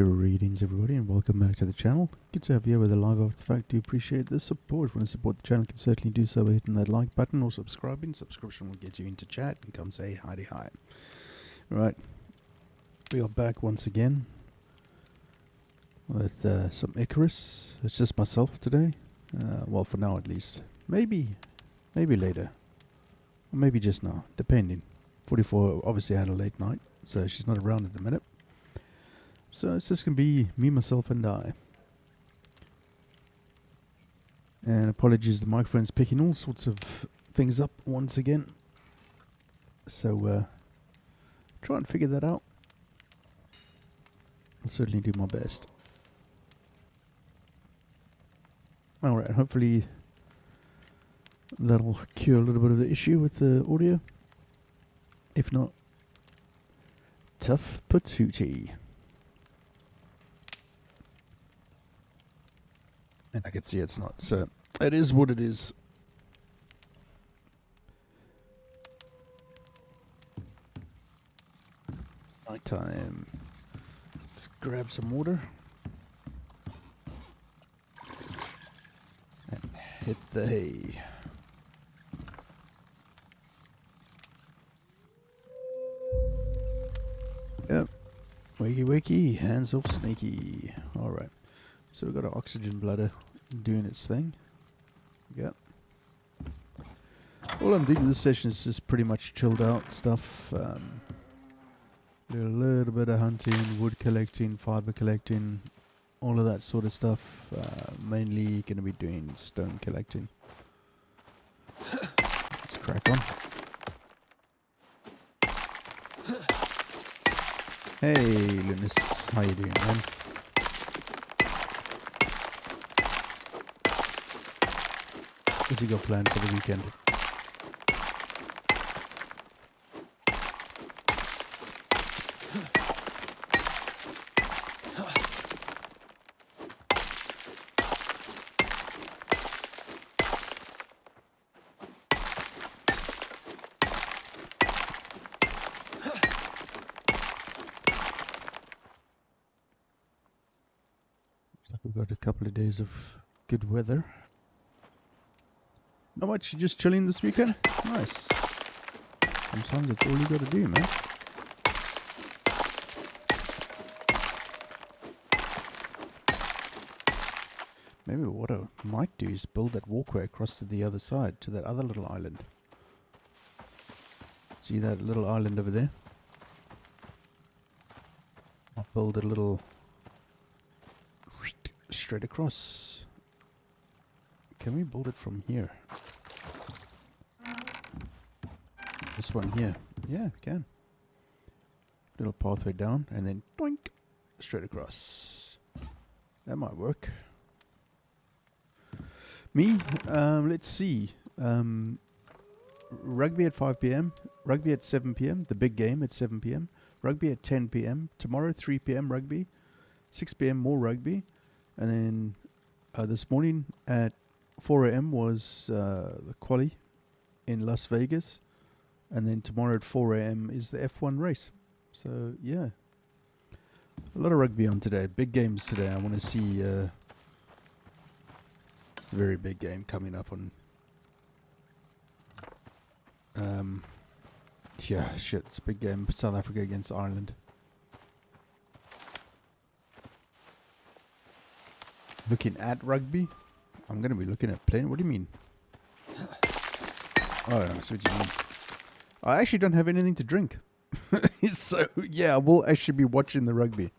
Greetings everybody and welcome back to the channel. Good to have you with a live after the fact. Do appreciate the support. If you want to support the channel, you can certainly do so by hitting that like button or subscribing. Subscription will get you into chat and come say hi. Right, we are back once again with some ICARUS. It's just myself today. Well, for now at least. Maybe later. Or maybe just now, depending. 44 obviously had a late night, so she's not around at the minute. So it's just going to be me, myself, and I. And apologies, the microphone's picking all sorts of things up once again. So try and figure that out. I'll certainly do my best. Alright, hopefully that'll cure a little bit of the issue with the audio. If not, tough patootie. And I can see it's not, so it is what it is. Night time. Let's grab some water. And hit the hay. Yep. Wakey wakey, hands off snaky. Alright. So we've got our oxygen bladder doing its thing. Yep. All I'm doing in this session is just pretty much chilled out stuff. A little bit of hunting, wood collecting, fiber collecting, all of that sort of stuff. Mainly going to be doing stone collecting. Let's crack on. Hey, Lunas, how you doing, man? What's you got planned for the weekend? We've got a couple of days of good weather. Not much, just chilling this weekend? Nice. Sometimes that's all you gotta do, man. Maybe what I might do is build that walkway across to the other side, to that other little island. See that little island over there? I'll build a little straight across. Can we build it from here? This one here. Yeah, we can. Little pathway down and then doink, straight across. That might work. Me, let's see. Rugby at 5 p.m. Rugby at 7 p.m. The big game at 7 p.m. Rugby at 10 p.m. Tomorrow 3 p.m. rugby. 6 p.m. more rugby. And then this morning at 4 a.m. was the quali in Las Vegas. And then tomorrow at 4 a.m. is the F1 race. So, yeah. A lot of rugby on today. Big games today. I want to see a very big game coming up on... yeah, shit. It's a big game. South Africa against Ireland. Looking at rugby? I'm going to be looking at playing. What do you mean? Oh, I see what you mean. I actually don't have anything to drink. So, yeah, we'll actually be watching the rugby.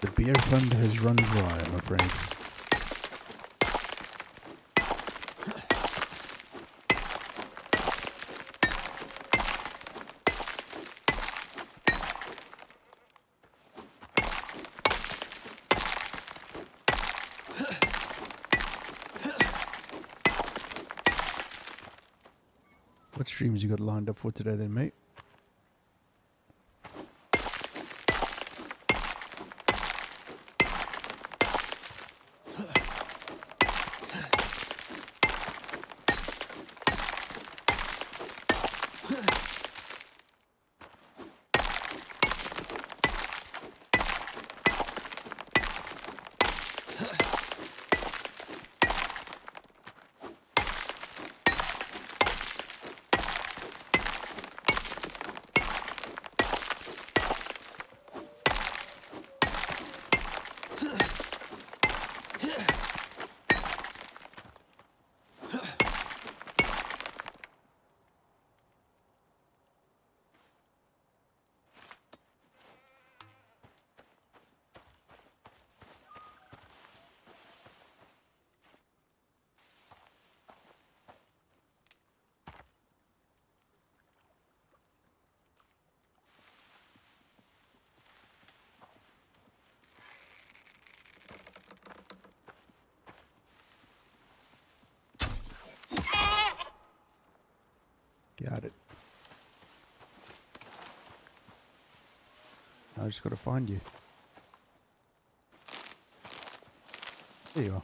The beer fund has run dry, I'm afraid. What streams you got lined up for today then, mate? Got it. I just got to find you. There you are.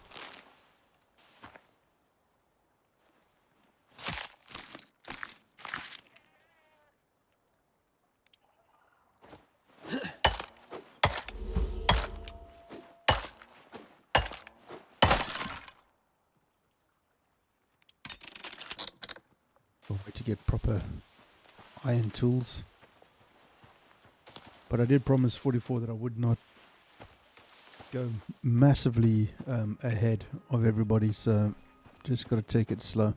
Wait to get proper iron tools. But I did promise 44 that I would not go massively ahead of everybody, so just got to take it slow.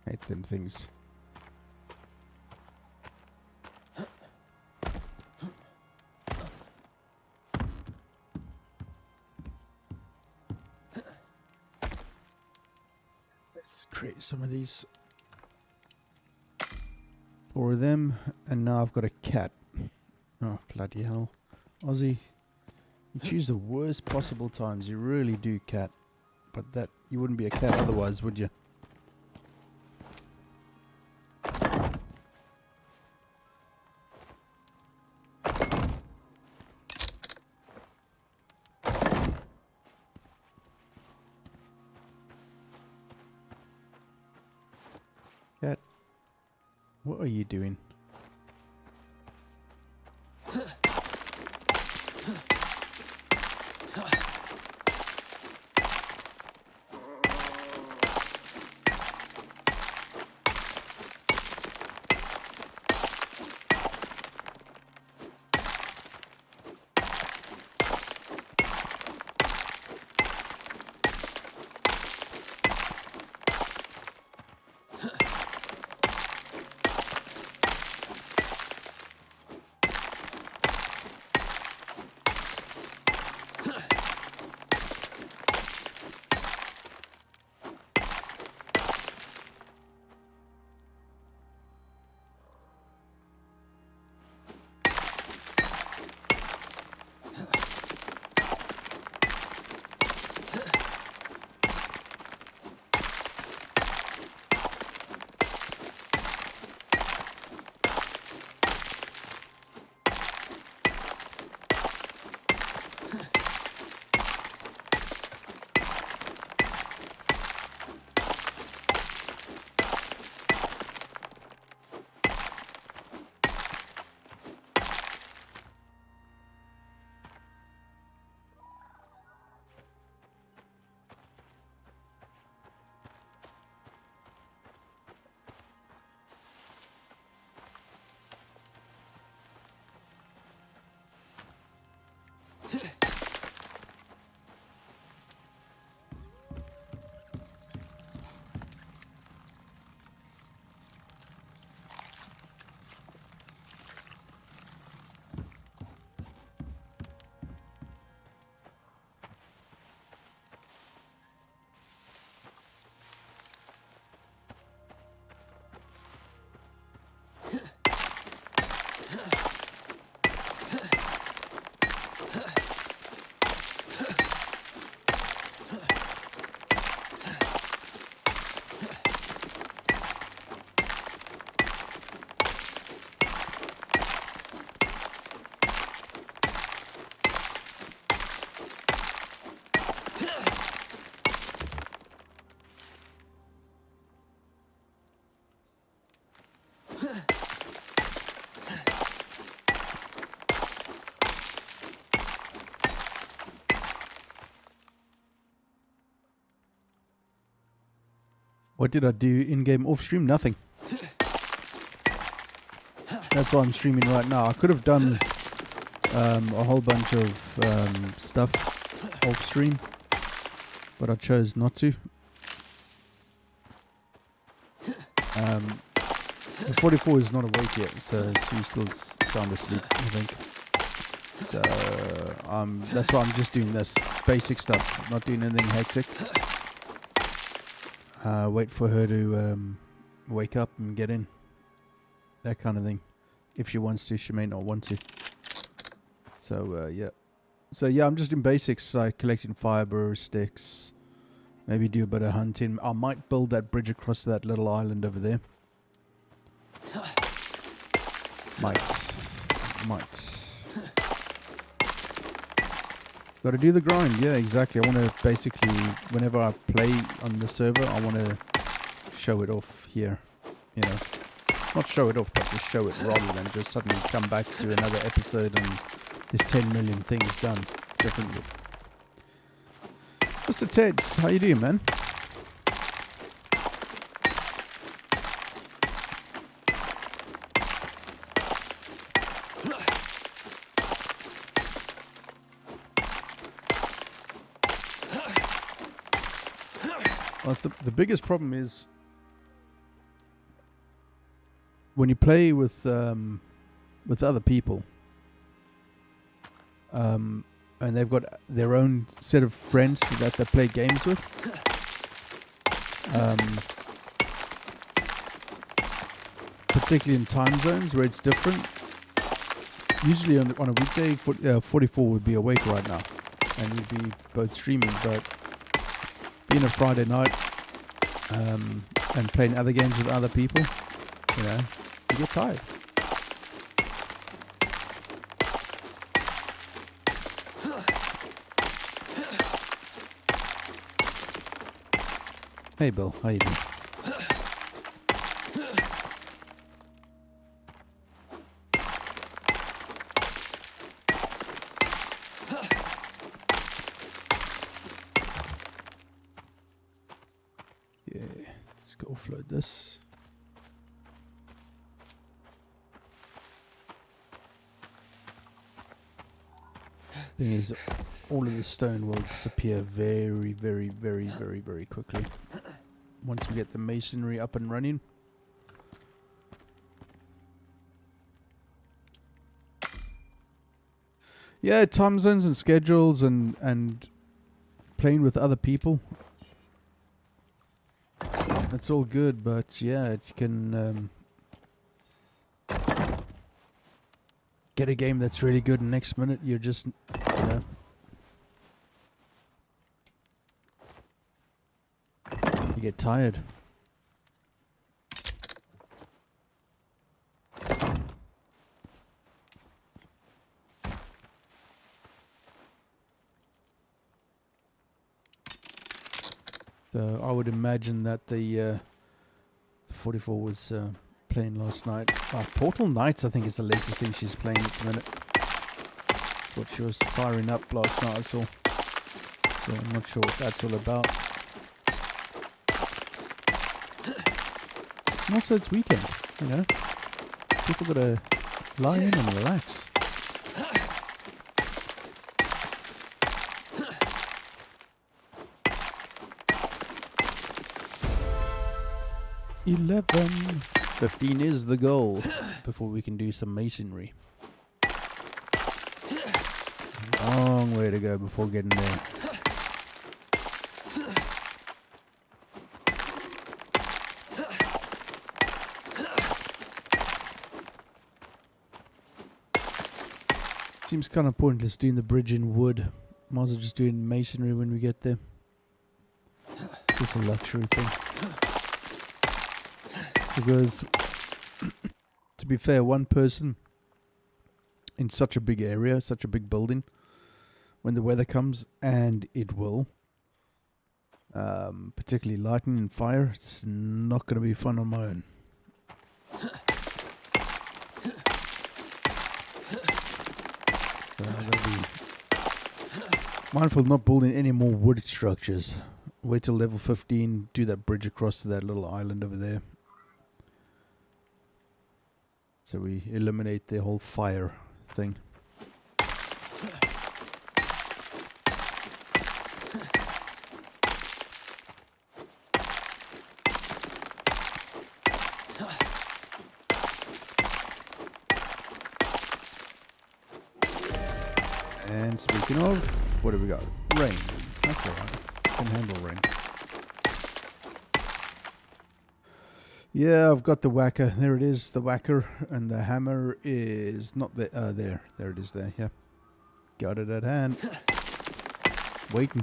Hate them things. Let's create some of these. 4 of them, and now I've got a cat. Oh, bloody hell. Aussie, you choose the worst possible times. You really do, cat. But that, you wouldn't be a cat otherwise, would you? Cat, what are you doing? What did I do in-game off-stream? Nothing. That's why I'm streaming right now. I could have done a whole bunch of stuff off-stream, but I chose not to. The 44 is not awake yet, so she's still sound asleep, I think. So that's why I'm just doing this basic stuff, not doing anything hectic. Wait for her to wake up and get in. That kind of thing. If she wants to, she may not want to. So yeah. So yeah, I'm just doing basics like collecting fiber, sticks, maybe do a bit of hunting. I might build that bridge across that little island over there. Might. Got to do the grind, yeah, exactly. I want to basically, whenever I play on the server, I want to show it off here, you know. Not show it off, but just show it rather than just suddenly come back to another episode and there's 10 million things done differently. Mr. Teds, how you doing, man? Well, the biggest problem is when you play with other people, and they've got their own set of friends that they play games with. Particularly in time zones where it's different. Usually on a weekday, 44 would be awake right now, and you'd be both streaming, but being a Friday night and playing other games with other people, you know, you get tired. Hey Bill, how you doing? Offload this. Thing is, all of the stone will disappear very, very, very, very, very quickly once we get the masonry up and running. Yeah, time zones and schedules and playing with other people. It's all good, but yeah, it can get a game that's really good and next minute you're just, you know, you get tired. So I would imagine that the 44 was playing last night. Portal Knights, I think, is the latest thing she's playing at the minute. That's what she was firing up last night, I saw. So I'm not sure what that's all about. And also it's weekend, you know. People gotta lie in and relax. $11. 15 is the goal before we can do some masonry. Long way to go before getting there. Seems kind of pointless doing the bridge in wood. Might as well just doing masonry when we get there. Just a luxury thing. Because, to be fair, one person in such a big area, such a big building, when the weather comes, and it will, particularly lightning and fire, it's not going to be fun on my own. So I'll be mindful of not building any more wood structures Wait till level 15, do that bridge across to that little island over there. So we eliminate the whole fire thing. And speaking of, what do we got? Rain. That's alright. Can handle rain. Yeah, I've got the whacker. There it is, the whacker. And the hammer is not there. There. There it is there, yeah. Got it at hand. Waiting.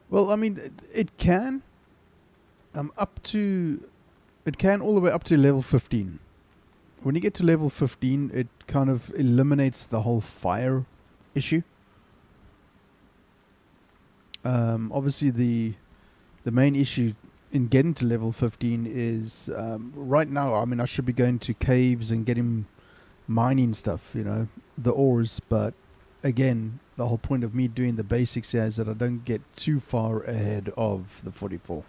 Well, I mean, it can. It can all the way up to level 15. When you get to level 15, it kind of eliminates the whole fire issue. Obviously, the main issue in getting to level 15 is right now. I mean, I should be going to caves and getting mining stuff, you know, the ores. But again, the whole point of me doing the basics here is that I don't get too far ahead of the 44.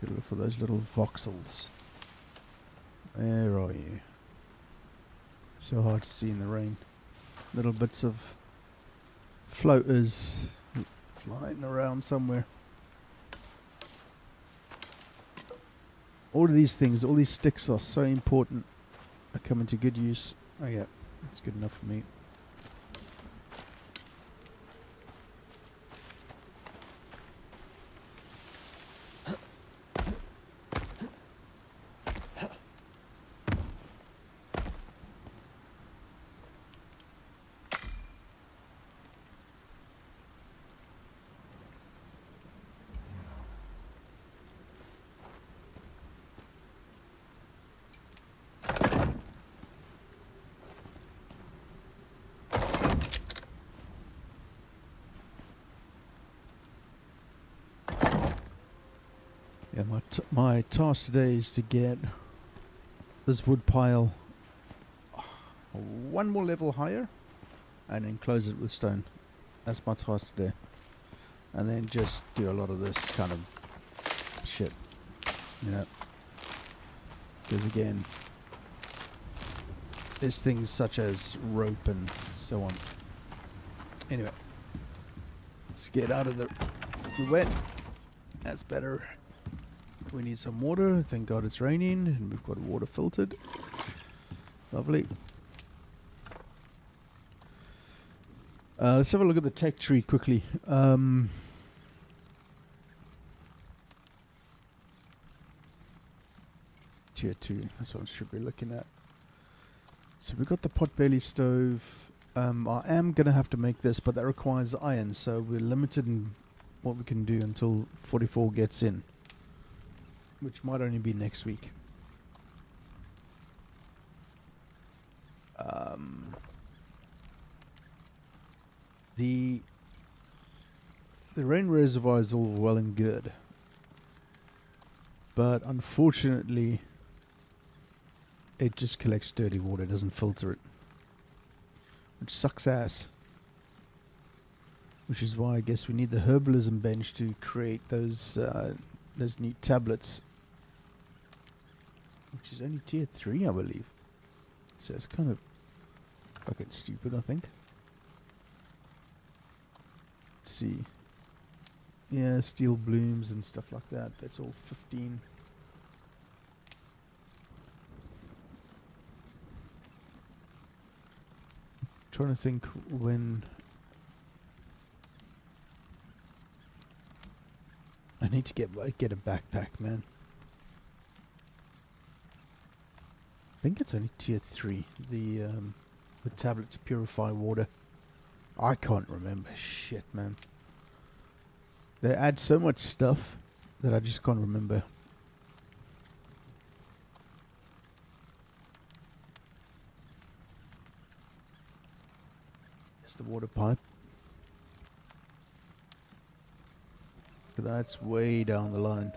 Gotta look for those little voxels. Where are you? So hard to see in the rain. Little bits of floaters flying around somewhere. All of these things, all these sticks are so important. Are coming to good use. Oh yeah, that's good enough for me. Yeah, my task today is to get this wood pile one more level higher and then close it with stone. That's my task today. And then just do a lot of this kind of shit. You know. Because again, there's things such as rope and so on. Anyway. Let's get out of the wet. That's better. We need some water. Thank God it's raining and we've got water filtered. Lovely. Let's have a look at the tech tree quickly. Tier 2, that's what I should be looking at. So we've got the potbelly stove. I am going to have to make this, but that requires iron, so we're limited in what we can do until 44 gets in. Which might only be next week. The rain reservoir is all well and good, But unfortunately, it just collects dirty water, doesn't filter it, which sucks ass. Which is why I guess we need the herbalism bench to create those new tablets, which is only tier 3, I believe. So it's kind of fucking stupid, I think. Let's see. Yeah, steel blooms and stuff like that. That's all 15. Trying to think when I need to get a backpack, man. I think it's only tier 3. The tablet to purify water. I can't remember shit, man. They add so much stuff that I just can't remember. There's the water pipe. So that's way down the line.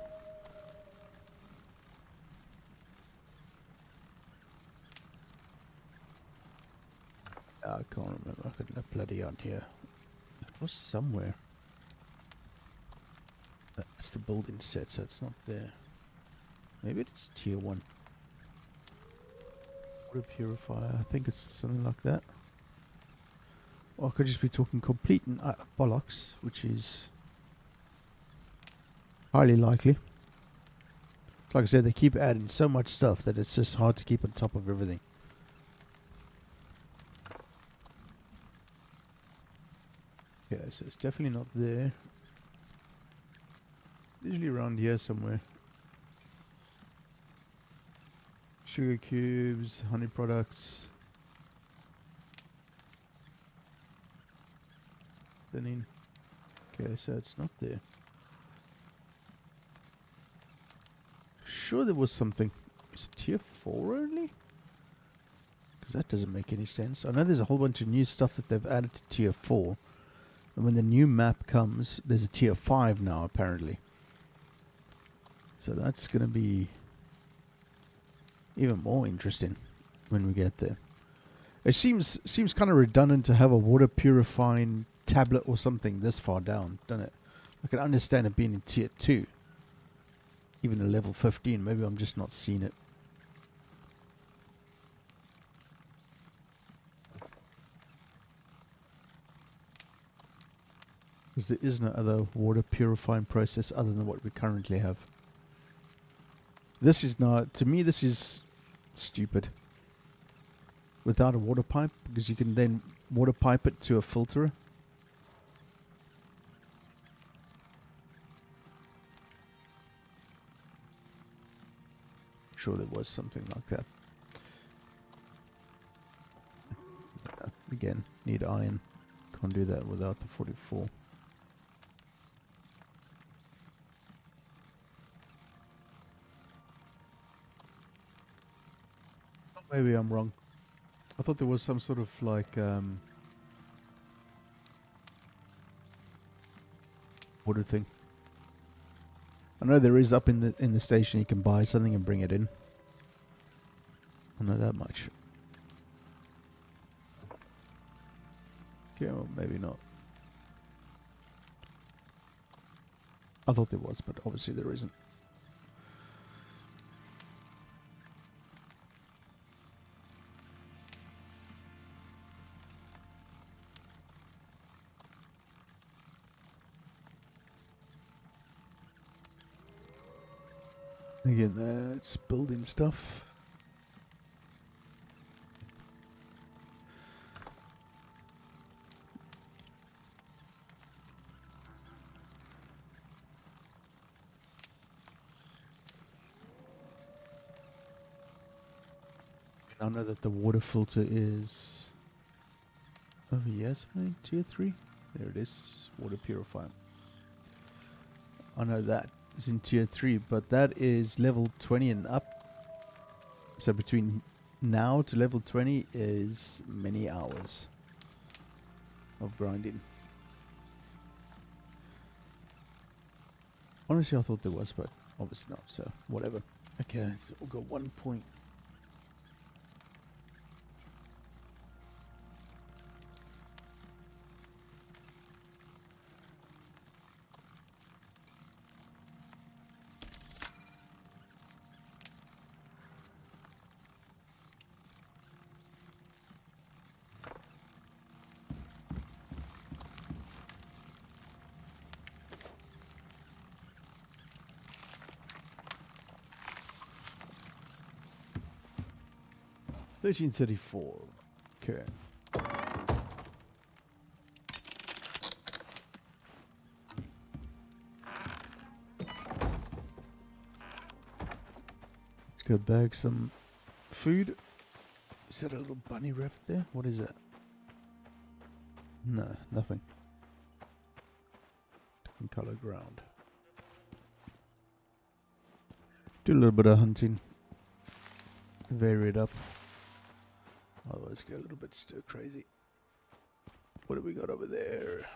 I can't remember. I couldn't have bloody on here. It was somewhere. That's the building set, so it's not there. Maybe it's tier 1. Water purifier. I think it's something like that. Or I could just be talking complete and bollocks, which is highly likely. It's like I said, they keep adding so much stuff that it's just hard to keep on top of everything. Yeah, so it's definitely not there. Usually around here somewhere. Sugar cubes, honey products. Thinning. Okay, so it's not there. Sure there was something. Is it tier 4 only? Because that doesn't make any sense. I know there's a whole bunch of new stuff that they've added to tier 4. And when the new map comes, there's a tier 5 now apparently. So that's going to be even more interesting when we get there. It seems kind of redundant to have a water purifying tablet or something this far down, doesn't it? I can understand it being in tier 2. Even a level 15. Maybe I'm just not seeing it. Because there is no other water purifying process other than what we currently have. This is not, to me this is stupid. Without a water pipe, because you can then water pipe it to a filterer. Sure there was something like that. Again, need iron. Can't do that without the 44. Maybe I'm wrong. I thought there was some sort of like water thing. I know there is up in the station. You can buy something and bring it in. I know that much. Okay, well, maybe not. I thought there was, but obviously there isn't. Again, it's building stuff. I know that the water filter is over here something, tier 3. There it is, water purifier. I know that is in tier 3, but that is level 20 and up. So between now to level 20 is many hours of grinding. Honestly, I thought there was, but Obviously not, so whatever. Okay, so we'll go 1 point. $13.34. Okay. Let's go bag some food. Is that a little bunny rabbit there? What is that? No, nothing. Different color ground. Do a little bit of hunting. Vary it up. Otherwise get a little bit stir crazy. What do we got over there?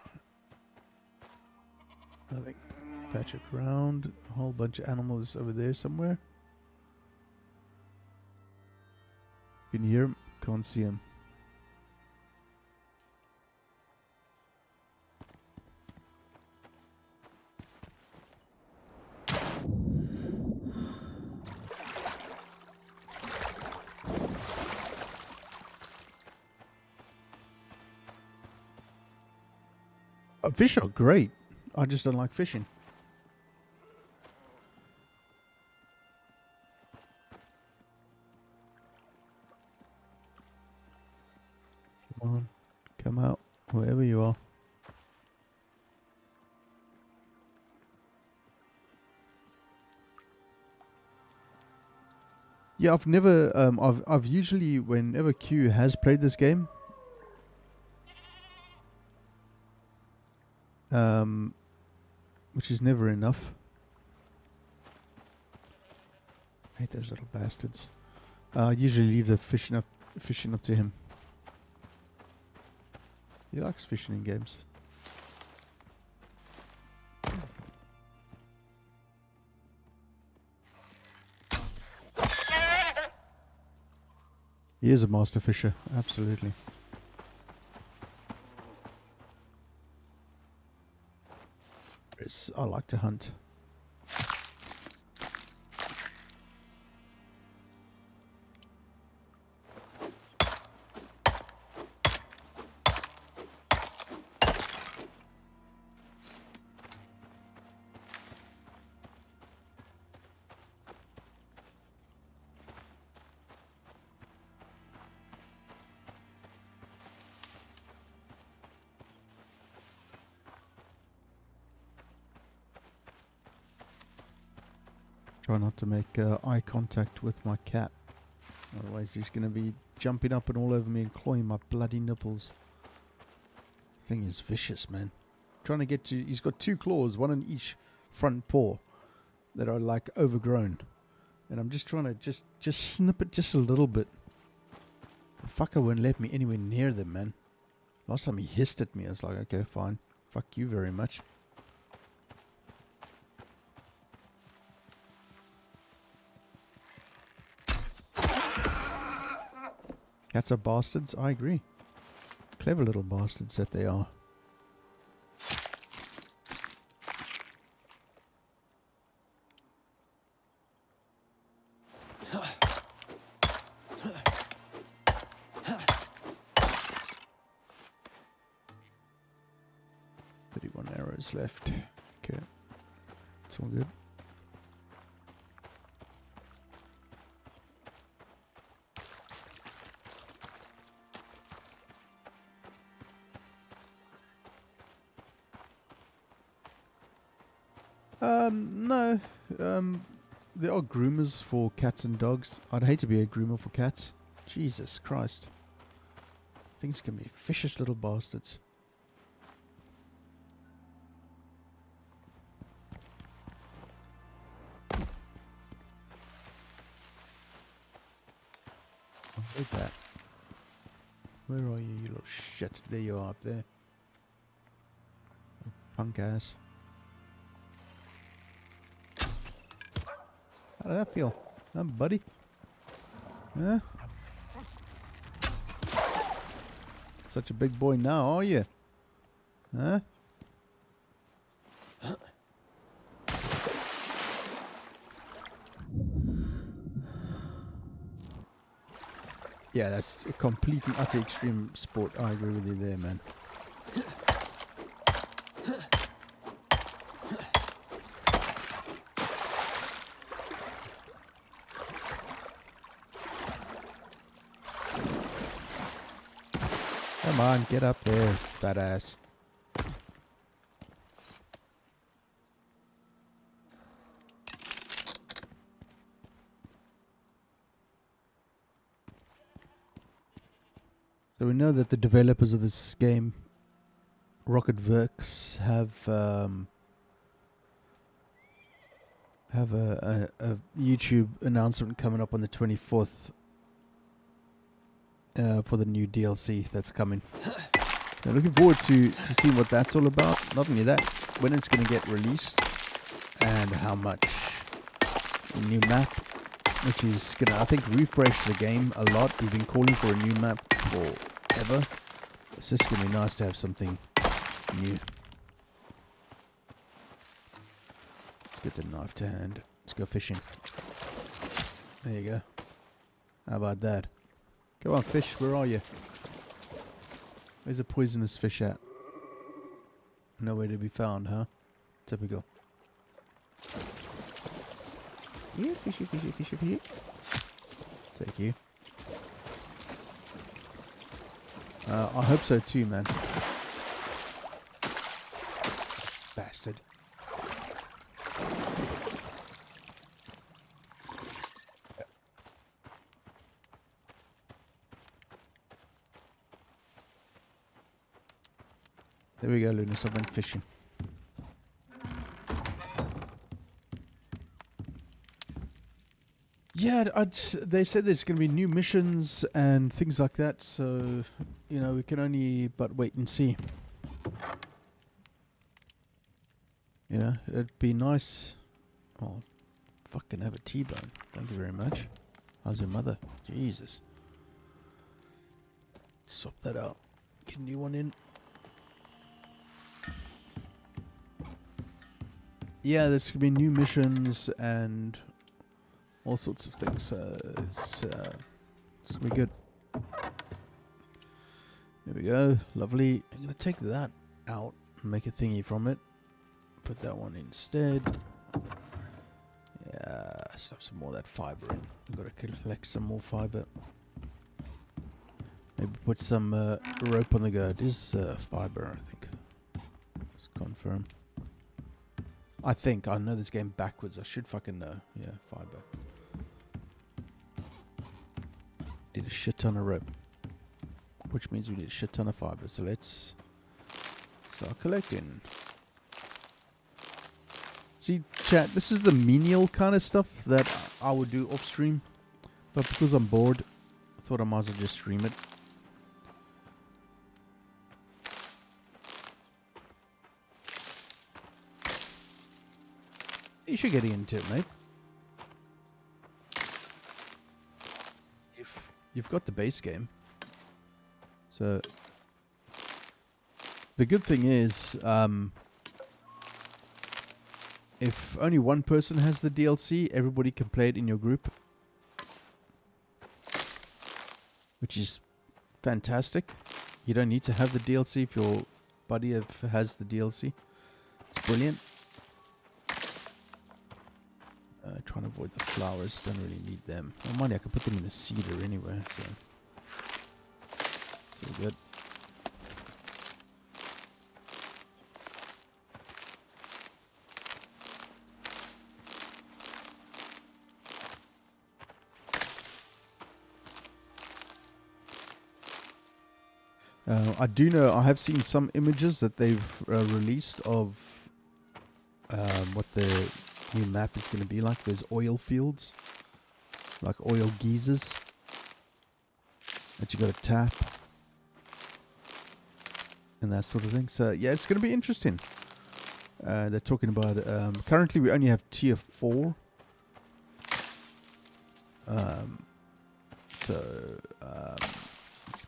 Nothing. Patch it around. A whole bunch of animals over there somewhere. Can you hear him? Can't see him. Fish are great. I just don't like fishing. Come on. Come out. Wherever you are. Yeah, I've never... I've usually, whenever Q has played this game... which is never enough. I hate those little bastards. I usually leave the fishing up to him. He likes fishing in games. He is a master fisher, absolutely. I like to hunt. Try not to make eye contact with my cat. Otherwise he's going to be jumping up and all over me and clawing my bloody nipples. Thing is vicious, man. Trying to get to... He's got 2 claws, one on each front paw, that are like overgrown. And I'm just trying to just snip it just a little bit. The fucker won't let me anywhere near them, man. Last time he hissed at me, I was like, okay, fine. Fuck you very much. Cats are bastards, I agree. Clever little bastards that they are. Left. Okay. It's all good. No. There are groomers for cats and dogs. I'd hate to be a groomer for cats. Jesus Christ. Things can be vicious little bastards. Look at that. Where are you, you little shit? There you are, up there. Punk ass. How did that feel? Huh, buddy? Huh? Such a big boy now, are you? Huh? Yeah, that's a complete and utter extreme sport. I agree with you there, man. Come on, get up there, fat ass. So we know that the developers of this game, Rocketworks, have a YouTube announcement coming up on the 24th for the new DLC that's coming. So looking forward to seeing what that's all about. Not only that, when it's going to get released and how much. A new map, which is going to, I think, refresh the game a lot. We've been calling for a new map forever. It's just going to be nice to have something new. Let's get the knife to hand. Let's go fishing. There you go. How about that? Come on, fish, where are you? Where's the poisonous fish at? Nowhere to be found, huh? Typical. Yeah, fishy, fishy, fishy, fishy. Take you. I hope so too, man. Bastard. There we go, Lunas. I went fishing. Yeah, they said there's going to be new missions and things like that, so, you know, we can only but wait and see. You know, it'd be nice. Oh, fucking have a T-bone. Thank you very much. How's your mother? Jesus. Swap that out. Get a new one in. Yeah, there's going to be new missions and all sorts of things. It's going to be good. There we go. Lovely. I'm going to take that out and make a thingy from it. Put that one instead. Yeah, stuff some more of that fiber in. I've got to collect some more fiber. Maybe put some rope on the go. It is fiber, I think. Let's confirm. I think. I know this game backwards. I should fucking know. Yeah, fiber. Need a shit ton of rope. Which means we need a shit ton of fiber. So let's start collecting. See, chat, this is the menial kind of stuff that I would do off stream. But because I'm bored, I thought I might as well just stream it. You should get into it, mate. You've got the base game. So the good thing is, if only one person has the DLC, everybody can play it in your group. Which is fantastic. You don't need to have the DLC if your buddy has the DLC. It's brilliant. Trying to avoid the flowers. Don't really need them. Oh, money, I can put them in a cedar anyway. So it's all good. I do know, I have seen some images that they've released of what the new map is going to be like. There's oil fields, like oil geysers that you got to tap and that sort of thing. So yeah, it's going to be interesting. They're talking about currently we only have tier 4 So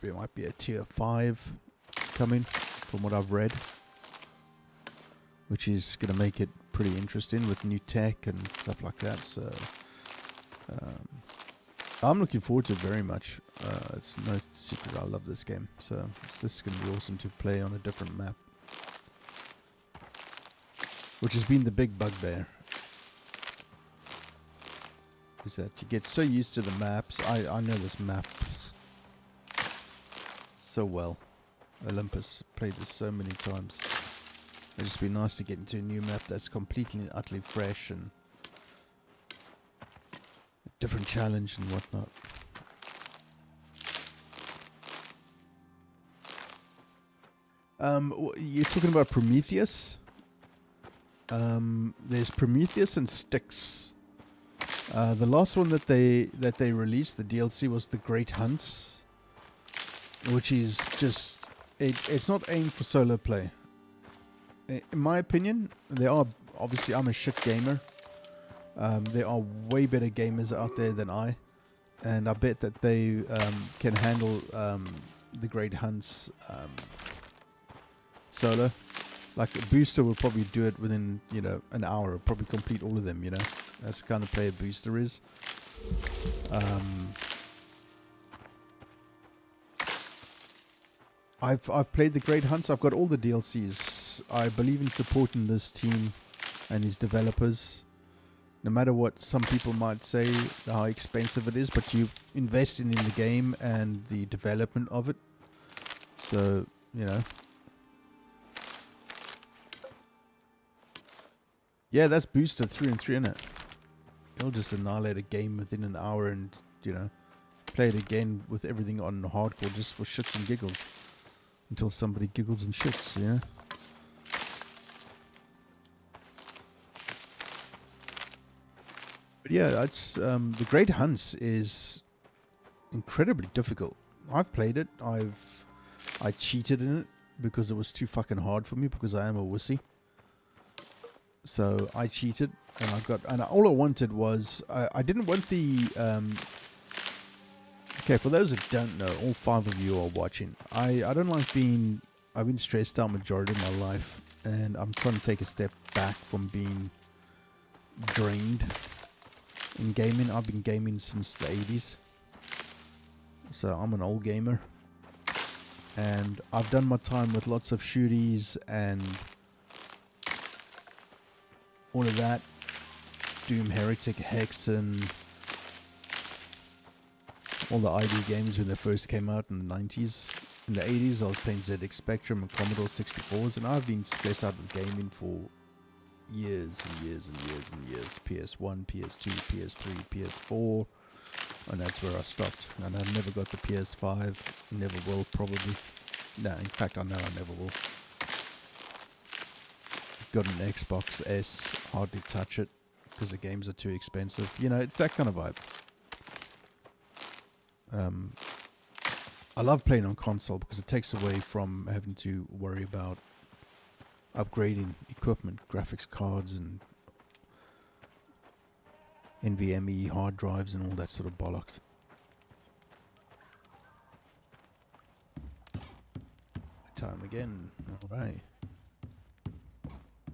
it might be a tier 5 coming from what I've read, which is going to make it pretty interesting with new tech and stuff like that. So I'm looking forward to it very much. It's no secret I love this game, so this is going to be awesome to play on a different map, which has been the big bugbear, is that you get so used to the maps. I know this map so well. Olympus, played this so many times. It'd just be nice to get into a new map that's completely and utterly fresh and a different challenge and whatnot. You're talking about Prometheus? There's Prometheus and Styx. The last one that they released, the DLC, was the Great Hunts, which is just it's not aimed for solo play. In my opinion, there are obviously, I'm a shit gamer. There are way better gamers out there than I, and I bet that they can handle the Great Hunts solo. Like a Booster will probably do it within, you know, an hour. Probably complete all of them, you know. That's the kind of player Booster is. I've played the Great Hunts. I've got all the DLCs. I believe in supporting this team and these developers. No matter what some people might say, how expensive it is, but you invest in the game and the development of it. So, you know. Yeah, that's Booster 3 and 3 in it. He'll just annihilate a game within an hour and, you know, play it again with everything on hardcore just for shits and giggles. Until somebody giggles and shits, yeah. But yeah, it's the Great Hunts is incredibly difficult. I've played it. I cheated in it because it was too fucking hard for me because I am a wussy. So I cheated and all I wanted was I didn't want the okay, for those that don't know, all 5 of you are watching. I don't like being... I've been stressed out majority of my life, and I'm trying to take a step back from being drained in gaming. I've been gaming since the 80s. So I'm an old gamer. And I've done my time with lots of shooties and all of that. Doom, Heretic, Hexen... all the ID games when they first came out in the 90s. In the 80s, I was playing ZX Spectrum and Commodore 64s, and I've been stressed out with gaming for years and years and years and years. PS1, PS2, PS3, PS4, and that's where I stopped. And I never got the PS5, never will probably. No, in fact, I know I never will. Got an Xbox S, hardly touch it, because the games are too expensive. You know, it's that kind of vibe. I love playing on console because it takes away from having to worry about upgrading equipment, graphics cards and NVMe hard drives and all that sort of bollocks. Time again. Alright.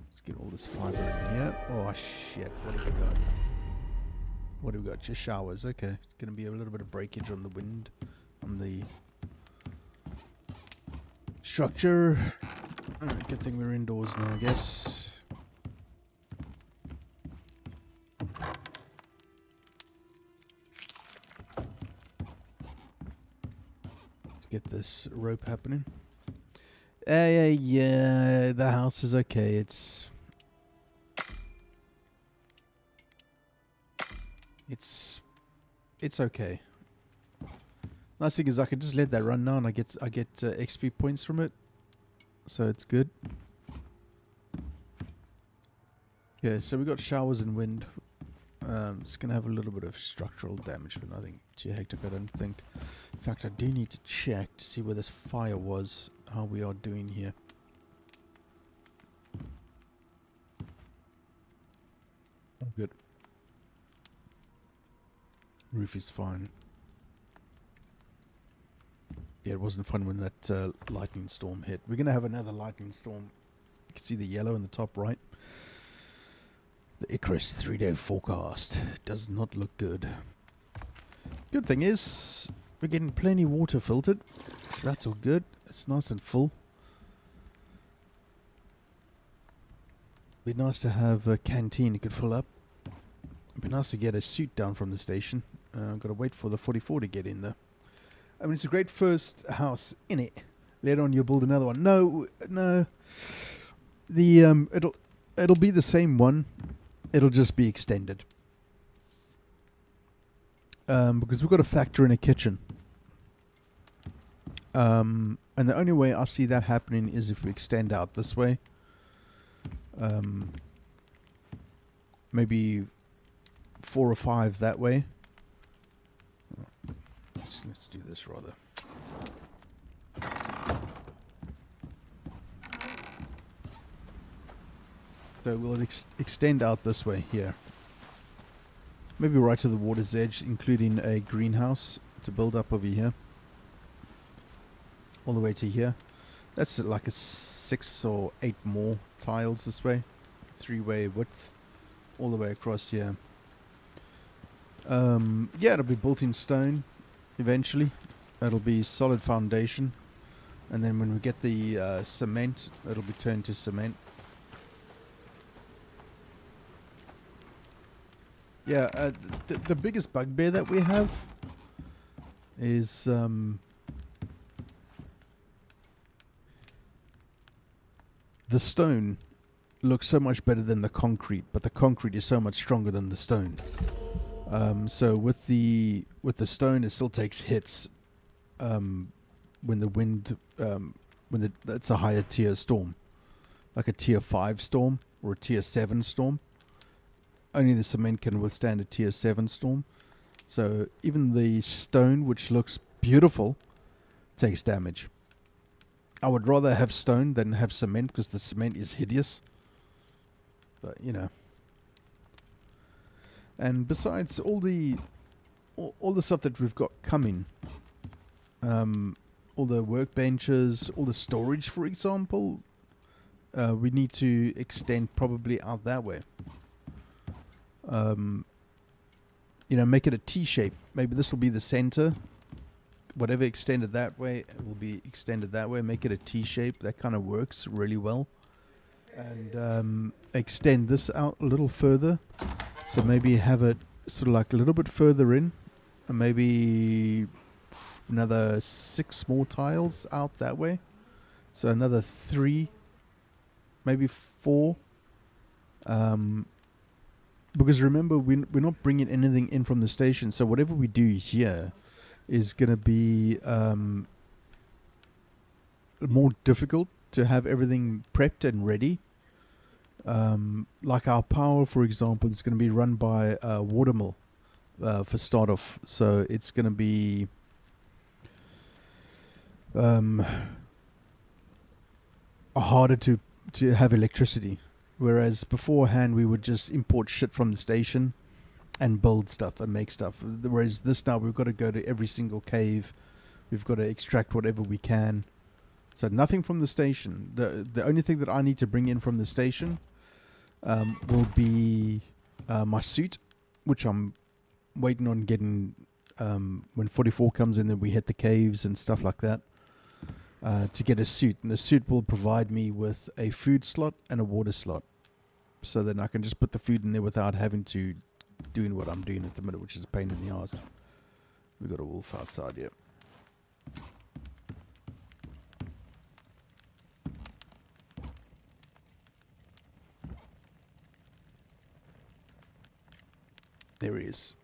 Let's get all this fiber in here. Oh shit, what have we got? What have we got? Just showers. Okay. It's going to be a little bit of breakage on the wind, on the structure. Good thing we're indoors now, I guess. Let's get this rope happening. Yeah, the house is okay. It's okay. Nice thing is I can just let that run now and I get XP points from it, so it's good. Okay, so we got showers and wind. It's gonna have a little bit of structural damage, but nothing too hectic, I don't think. In fact, I do need to check to see where this fire was, how we are doing here. Oh, good. Roof is fine. Yeah, it wasn't fun when that lightning storm hit. We're going to have another lightning storm. You can see the yellow in the top right. The ICARUS 3-day forecast does not look good. Good thing is, we're getting plenty water filtered. So that's all good. It's nice and full. Be nice to have a canteen you could fill up. It'd be nice to get a suit down from the station. I've got to wait for the 44 to get in there. I mean, it's a great first house in it. Later on, you'll build another one. No. The it'll be the same one. It'll just be extended. Because we've got to factor in a kitchen. And the only way I see that happening is if we extend out this way. Maybe 4 or 5 that way. Let's do this rather. So we'll extend out this way here. Maybe right to the water's edge, including a greenhouse to build up over here. All the way to here. That's like a 6 or 8 more tiles this way. 3-way width. All the way across here. Yeah, it'll be built in stone eventually. It'll be solid foundation. And then when we get the cement, it'll be turned to cement. Yeah, the biggest bugbear that we have is the stone looks so much better than the concrete, but the concrete is so much stronger than the stone. So with the stone, it still takes hits when the wind it's a higher tier storm, like a tier 5 storm or a tier 7 storm. Only the cement can withstand a tier 7 storm. So even the stone, which looks beautiful, takes damage. I would rather have stone than have cement because the cement is hideous. But, you know. And besides all the stuff that we've got coming, all the workbenches, all the storage, for example, we need to extend probably out that way. You know, make it a T shape. Maybe this will be the center. Whatever extended that way, it will be extended that way. Make it a T shape. That kind of works really well. And extend this out a little further. So maybe have it sort of like a little bit further in. And maybe another 6 more tiles out that way. So another 3, maybe 4. Because remember, we're not bringing anything in from the station. So whatever we do here is going to be more difficult to have everything prepped and ready. Like our power, for example, is going to be run by a water mill for start off. So it's going to be harder to have electricity. Whereas beforehand we would just import shit from the station and build stuff and make stuff. Whereas this now we've got to go to every single cave. We've got to extract whatever we can. So nothing from the station. The only thing that I need to bring in from the station will be my suit, which I'm waiting on getting when 44 comes in, then we hit the caves and stuff like that. To get a suit, and the suit will provide me with a food slot and a water slot, so then I can just put the food in there without having to doing what I'm doing at the minute, which is a pain in the ass. We've got a wolf outside here. There he is.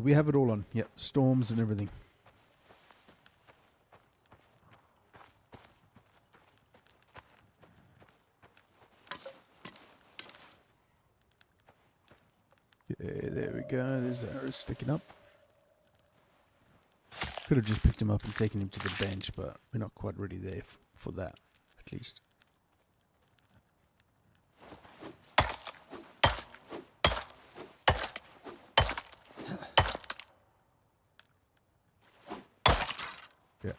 We have it all on. Yep, storms and everything. Yeah, there we go. There's arrows sticking up. Could have just picked him up and taken him to the bench, but we're not quite ready there for that, at least. Yeah.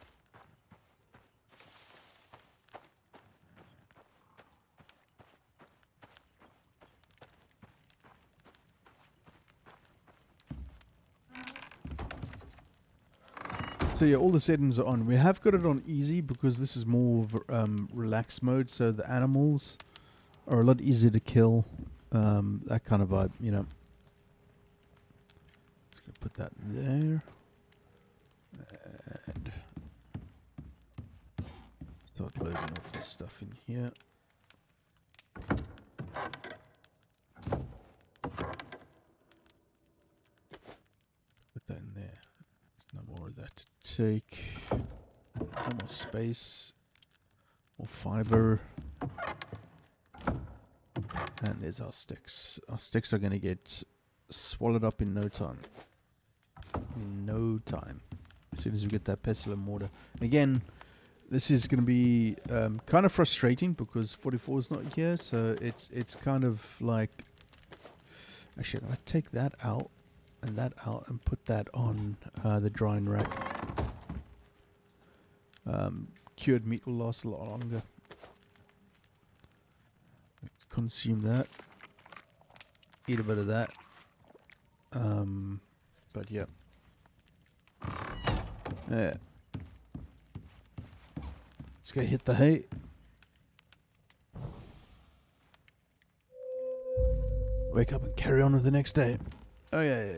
So yeah, all the settings are on. We have got it on easy because this is more of relaxed mode, so the animals are a lot easier to kill. That kind of vibe, you know. Just gonna put that there. And start loading off this stuff in here. Put that in there. There's no more of that to take. No more space. More fiber. And there's our sticks. Our sticks are going to get swallowed up in no time. In no time. As soon as we get that pestle and mortar. Again, this is going to be kind of frustrating because 44 is not here. So it's kind of like... Actually, I take that out and put that on the drying rack. Cured meat will last a lot longer. Consume that. Eat a bit of that. But yeah. Yeah. Let's go hit the hay. Wake up and carry on with the next day. Oh yeah.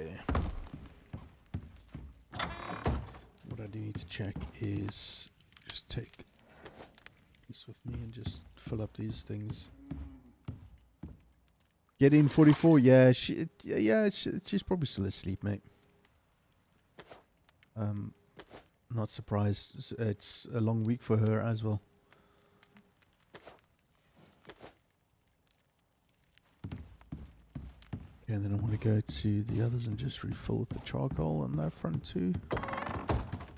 What I do need to check is just take this with me and just fill up these things. Get in 44. Yeah, she's probably still asleep, mate. Not surprised. It's a long week for her as well. Yeah, and then I want to go to the others and just refill with the charcoal on that front too.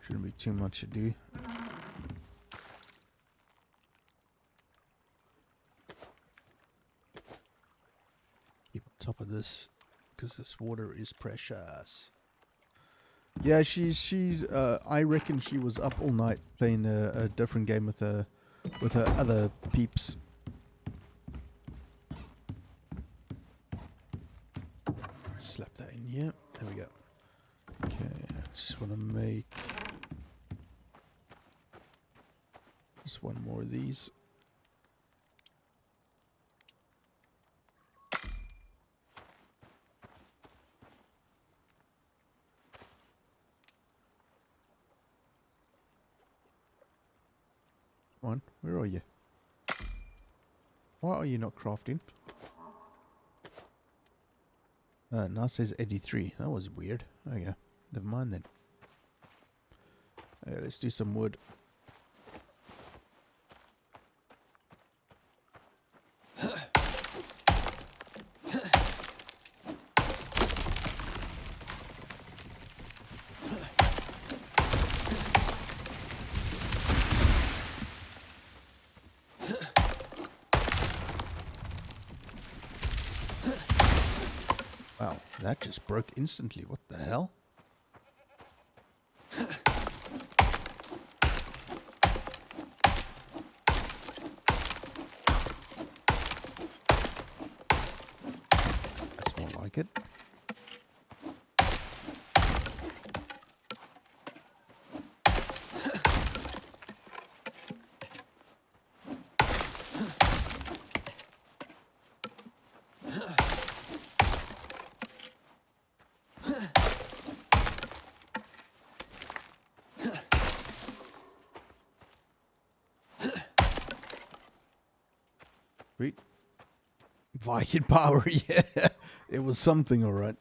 Shouldn't be too much to do. Keep on top of this because this water is precious. Yeah, she's I reckon she was up all night playing a different game with her other peeps. Slap that in here. There we go. Okay, I just want to make just one more of these. Come on, where are you? Why are you not crafting? Now it says 83. That was weird. Oh yeah, never mind then. Let's do some wood. Wow, that just broke instantly. What the hell? That's more like it. Sweet. Viking power, yeah. It was something, alright.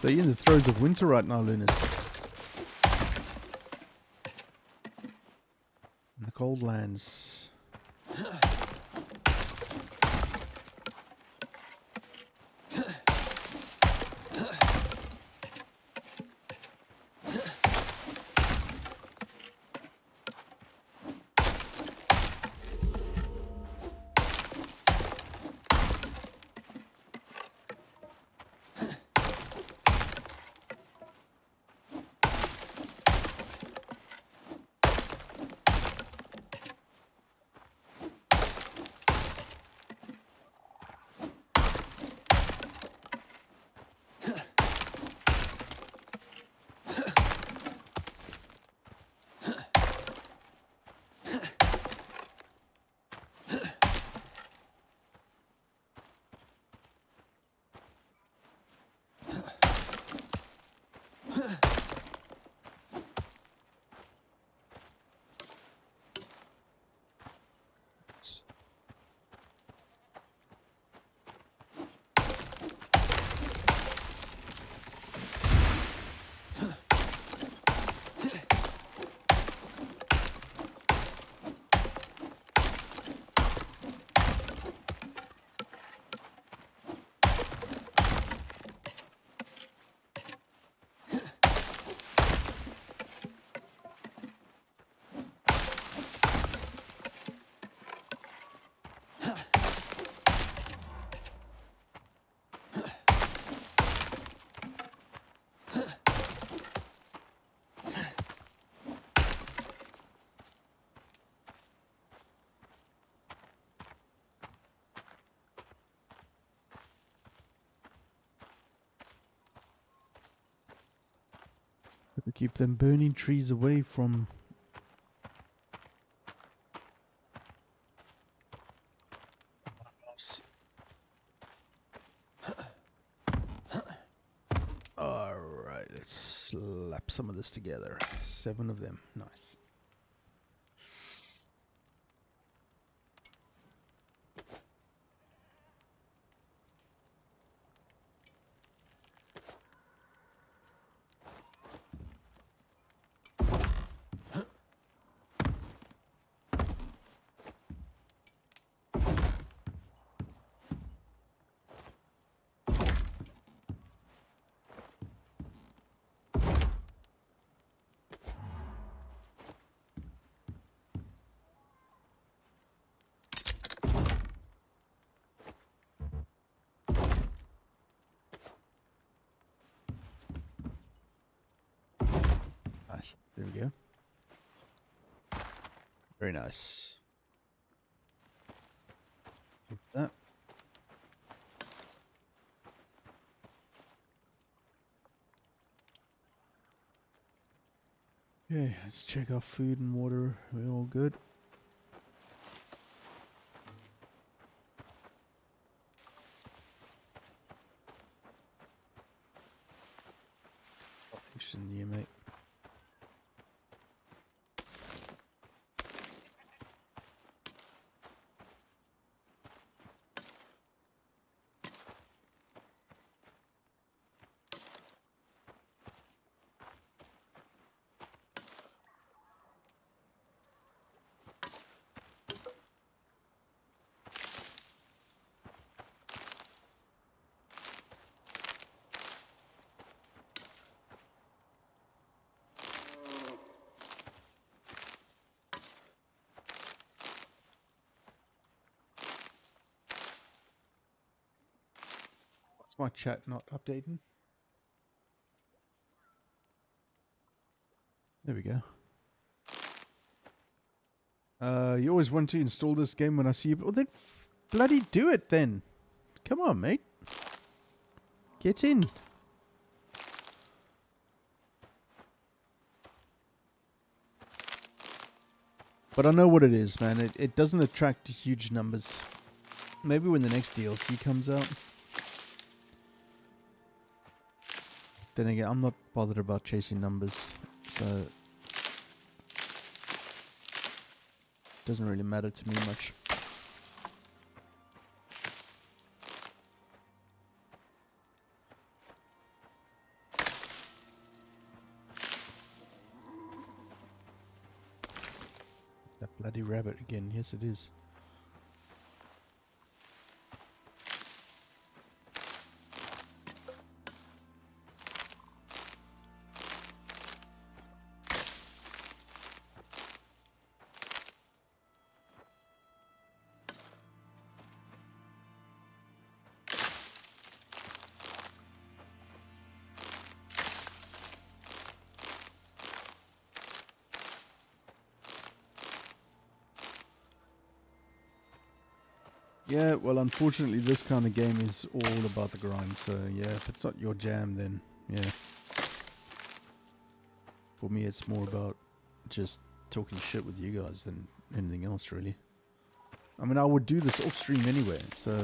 So you're in the throes of winter right now, Lunas. In the cold lands. To keep them burning trees away from... Alright, let's slap some of this together. 7 of them. Nice. Nice. There we go. Very nice. Like that. Okay, let's check our food and water. We're all good. Action, you mate. What's my chat not updating? There we go. You always want to install this game when I see you. Well, then bloody do it then. Come on, mate. Get in. But I know what it is, man. It doesn't attract huge numbers. Maybe when the next DLC comes out. Then again, I'm not bothered about chasing numbers. So doesn't really matter to me much. That bloody rabbit again. Yes, it is. Yeah, well, unfortunately, this kind of game is all about the grind. So, yeah, if it's not your jam, then, yeah. For me, it's more about just talking shit with you guys than anything else, really. I mean, I would do this off stream anyway, so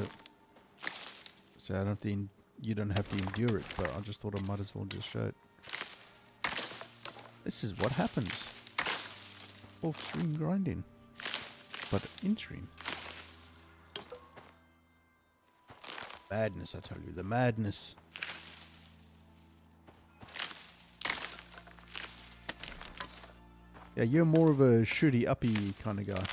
I don't think you don't have to endure it, but I just thought I might as well just show it. This is what happens. Off stream grinding. But in stream. Madness, I tell you, the madness. Yeah, you're more of a shooty uppy kind of guy.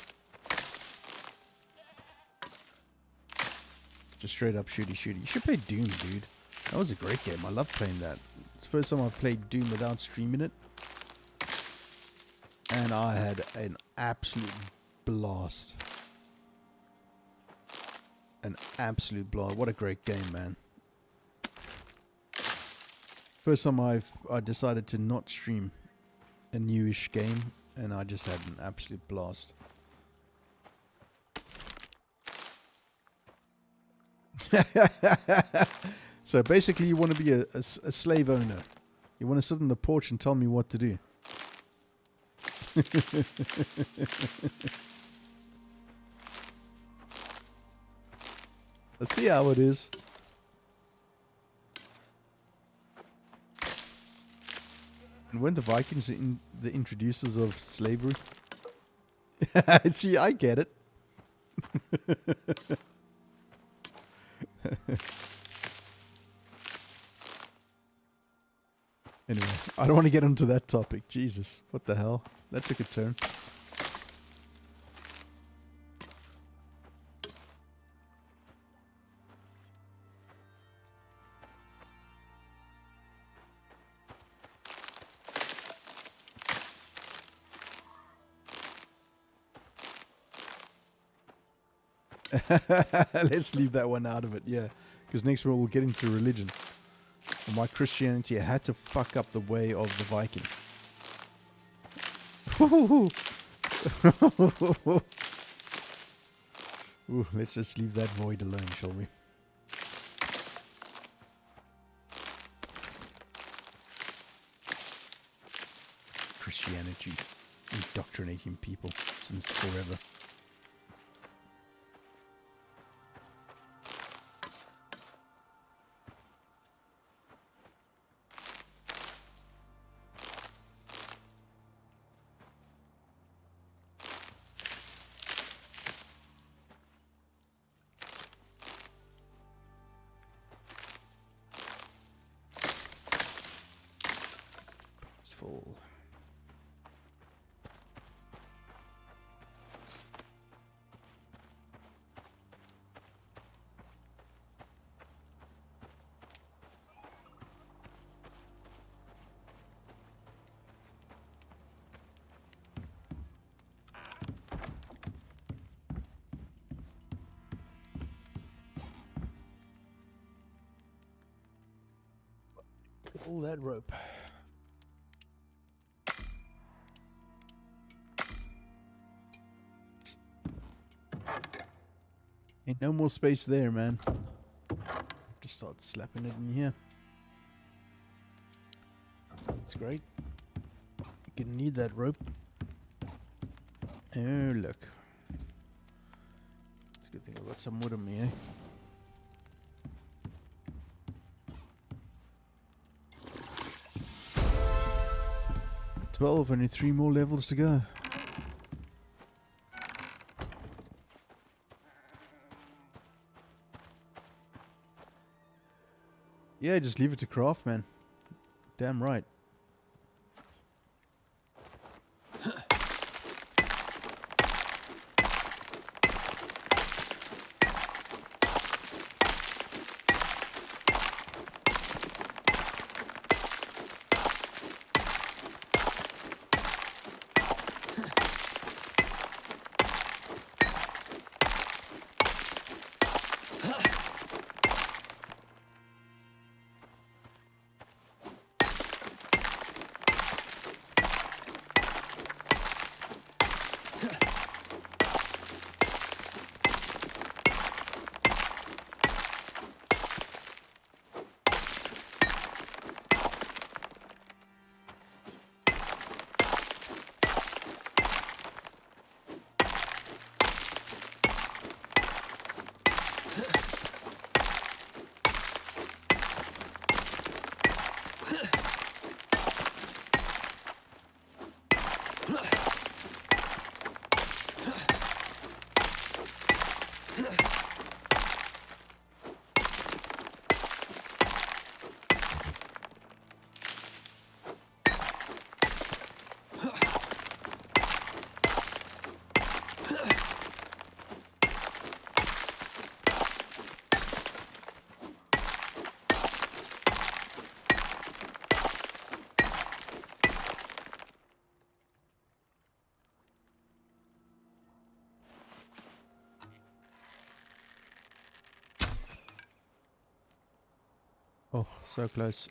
Just straight up shooty. You should play Doom, dude. That was a great game. I love playing that. It's the first time I've played Doom without streaming it. And I had an absolute blast. An absolute blast. What a great game, man. First time I decided to not stream a newish game, and I just had an absolute blast. So basically you want to be a slave owner. You want to sit on the porch and tell me what to do. Let's see how it is. And weren't the Vikings the introducers of slavery? See, I get it. Anyway, I don't want to get into that topic. Jesus, what the hell? That took a turn. Let's leave that one out of it, yeah. Because next we'll get into religion. And why Christianity had to fuck up the way of the Viking. Ooh, let's just leave that void alone, shall we? Christianity indoctrinating people since forever. Full. Pull that rope. Ain't no more space there, man. Just start slapping it in here. That's great. You can need that rope. Oh, look. It's a good thing I've got some wood on me, eh? Only 3 more levels to go. Yeah, just leave it to craft, man. Damn right. Oh, so close.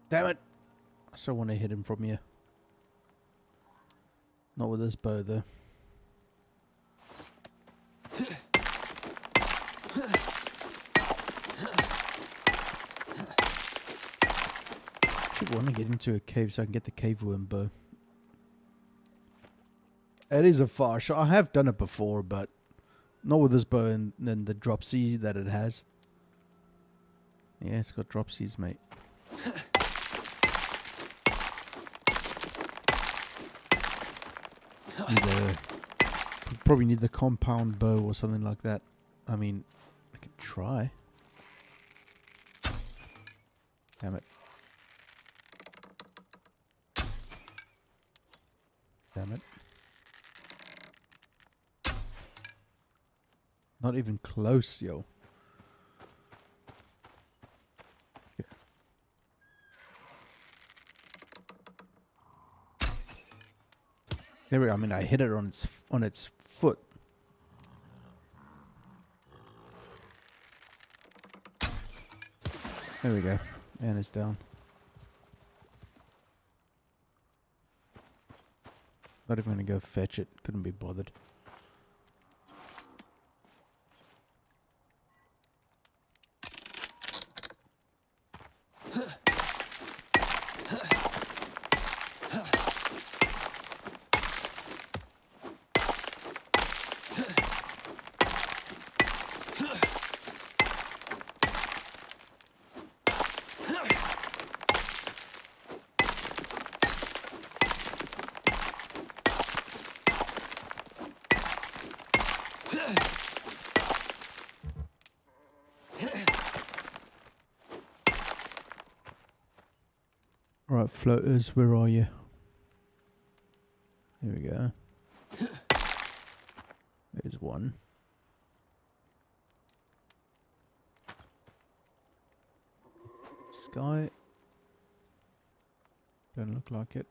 Damn it! I still want to hit him from here. Not with this bow though. Should want to get into a cave so I can get the cave worm bow. It is a far shot. I have done it before, but not with this bow and then the drop C that it has. Yeah, it's got drop C's, mate. Probably need the compound bow or something like that. I mean, I could try. Damn it. Damn it. Not even close, yo. Yeah. There we go. I mean, I hit it on its foot. There we go. And it's down. Not even gonna go fetch it. Couldn't be bothered. Right, floaters, where are you? Here we go. There's one. Sky. Don't look like it.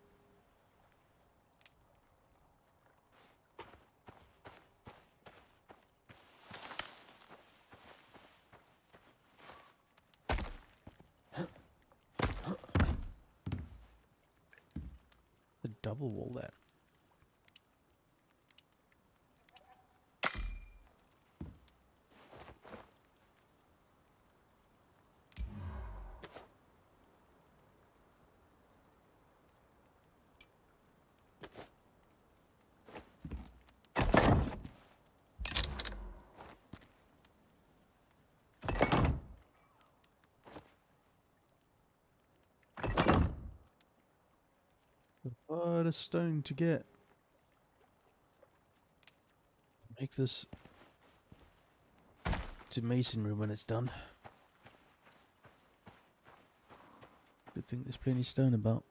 Double wall that. What a stone to get. Make this to masonry when it's done. Good thing there's plenty of stone about.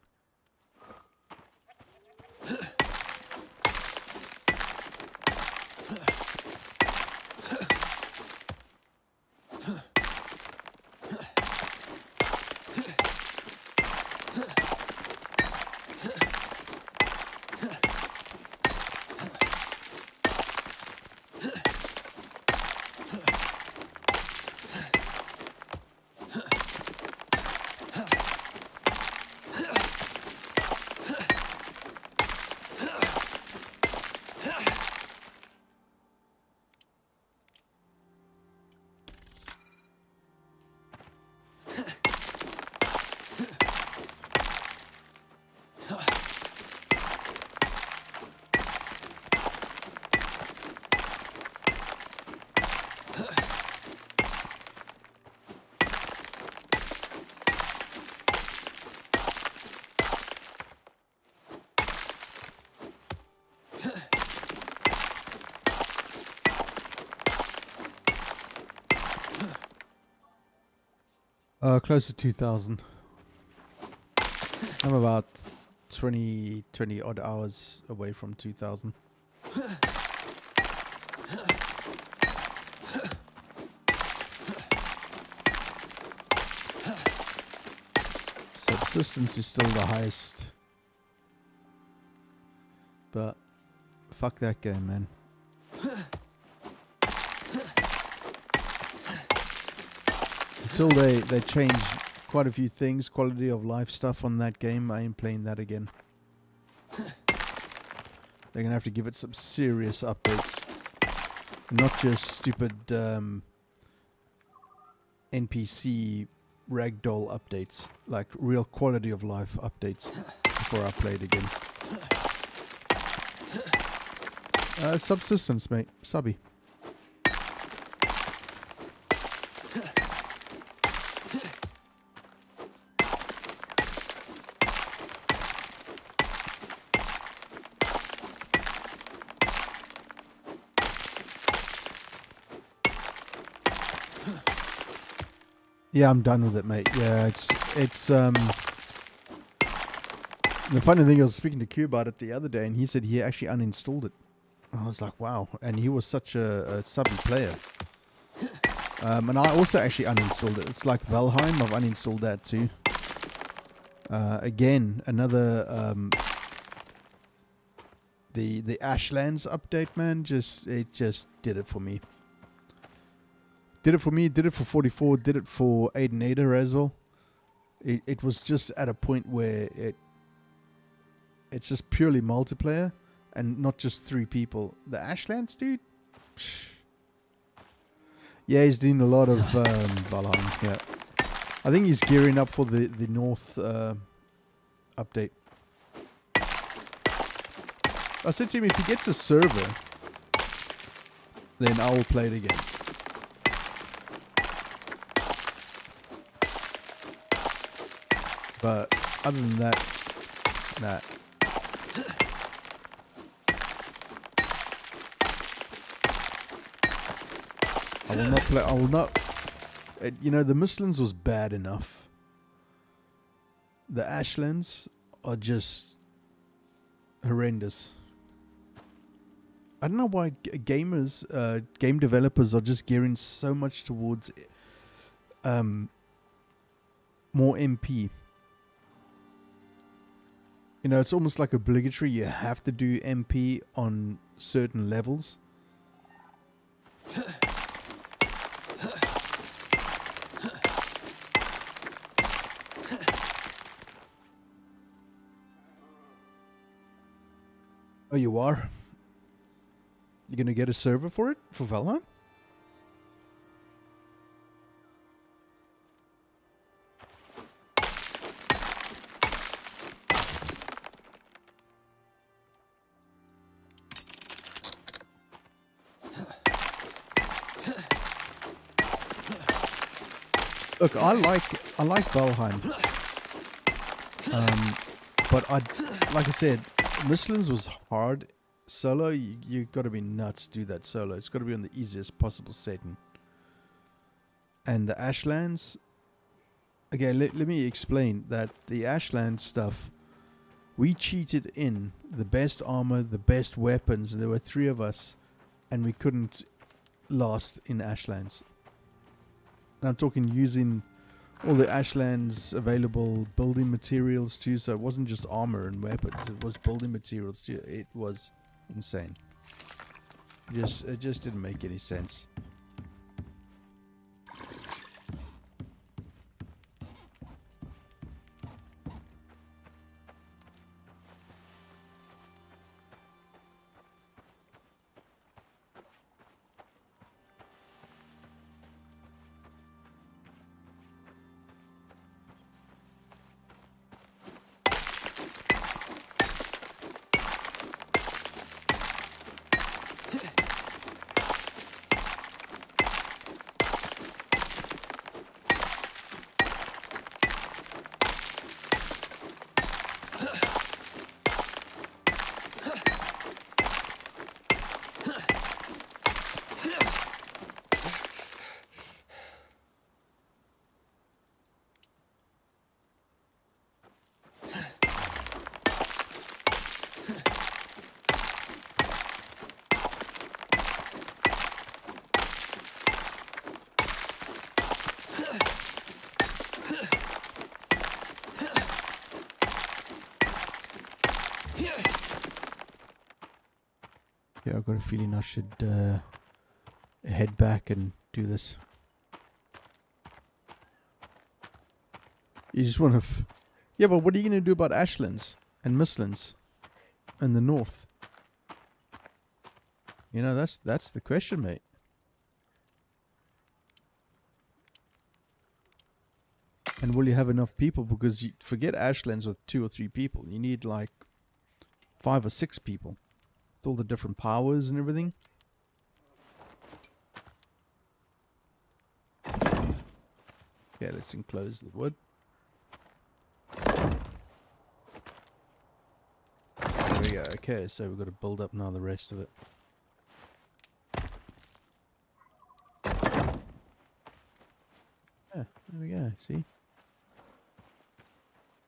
Close to 2,000. I'm about 20 odd hours away from 2,000. Subsistence is still the highest. But fuck that game, man. until they change quite a few things, quality of life stuff on that game, I ain't playing that again. They're gonna have to give it some serious updates, not just stupid NPC ragdoll updates, like real quality of life updates before I play it again. Subsistence, mate. Subby. Yeah, I'm done with it, mate. Yeah, it's the funny thing, I was speaking to Q about it the other day, and he said he actually uninstalled it. I was like, wow. And he was such a subby player. And I also actually uninstalled it. It's like Valheim. I've uninstalled that too. Again, another the Ashlands update, man. It just did it for me. Did it for me. Did it for 44. Did it for Aiden Ader as well. It was just at a point where it's just purely multiplayer and not just 3 people. The Ashlands, dude. Psh. Yeah, he's doing a lot of Valheim. Yeah, I think he's gearing up for the North update. I said to him, if he gets a server, then I will play it again. But other than that, nah. I will not play. I will not. You know, the Mistlands was bad enough. The Ashlands are just horrendous. I don't know why gamers, game developers are just gearing so much towards more MP. You know, it's almost like obligatory. You have to do MP on certain levels. Oh, you are? You gonna get a server for it? For Valheim? Look, I like Valheim. But like I said, Mistlands was hard. Solo, you got to be nuts to do that solo. It's got to be on the easiest possible setting. And the Ashlands, again, let me explain that the Ashlands stuff, we cheated in the best armor, the best weapons. There were 3 of us, and we couldn't last in Ashlands. And I'm talking using all the Ashlands available building materials too, so it wasn't just armor and weapons, it was building materials too. It was insane. It just didn't make any sense. Yeah, I've got a feeling I should head back and do this. You just want to... yeah, but what are you going to do about ashlands and mistlands in the north? You know, that's the question, mate. And will you have enough people? Because you forget ashlands with 2 or 3 people. You need like 5 or 6 people. With all the different powers and everything. Yeah, let's enclose the wood. There we go. Okay, so we've got to build up now the rest of it. Yeah, there we go. See?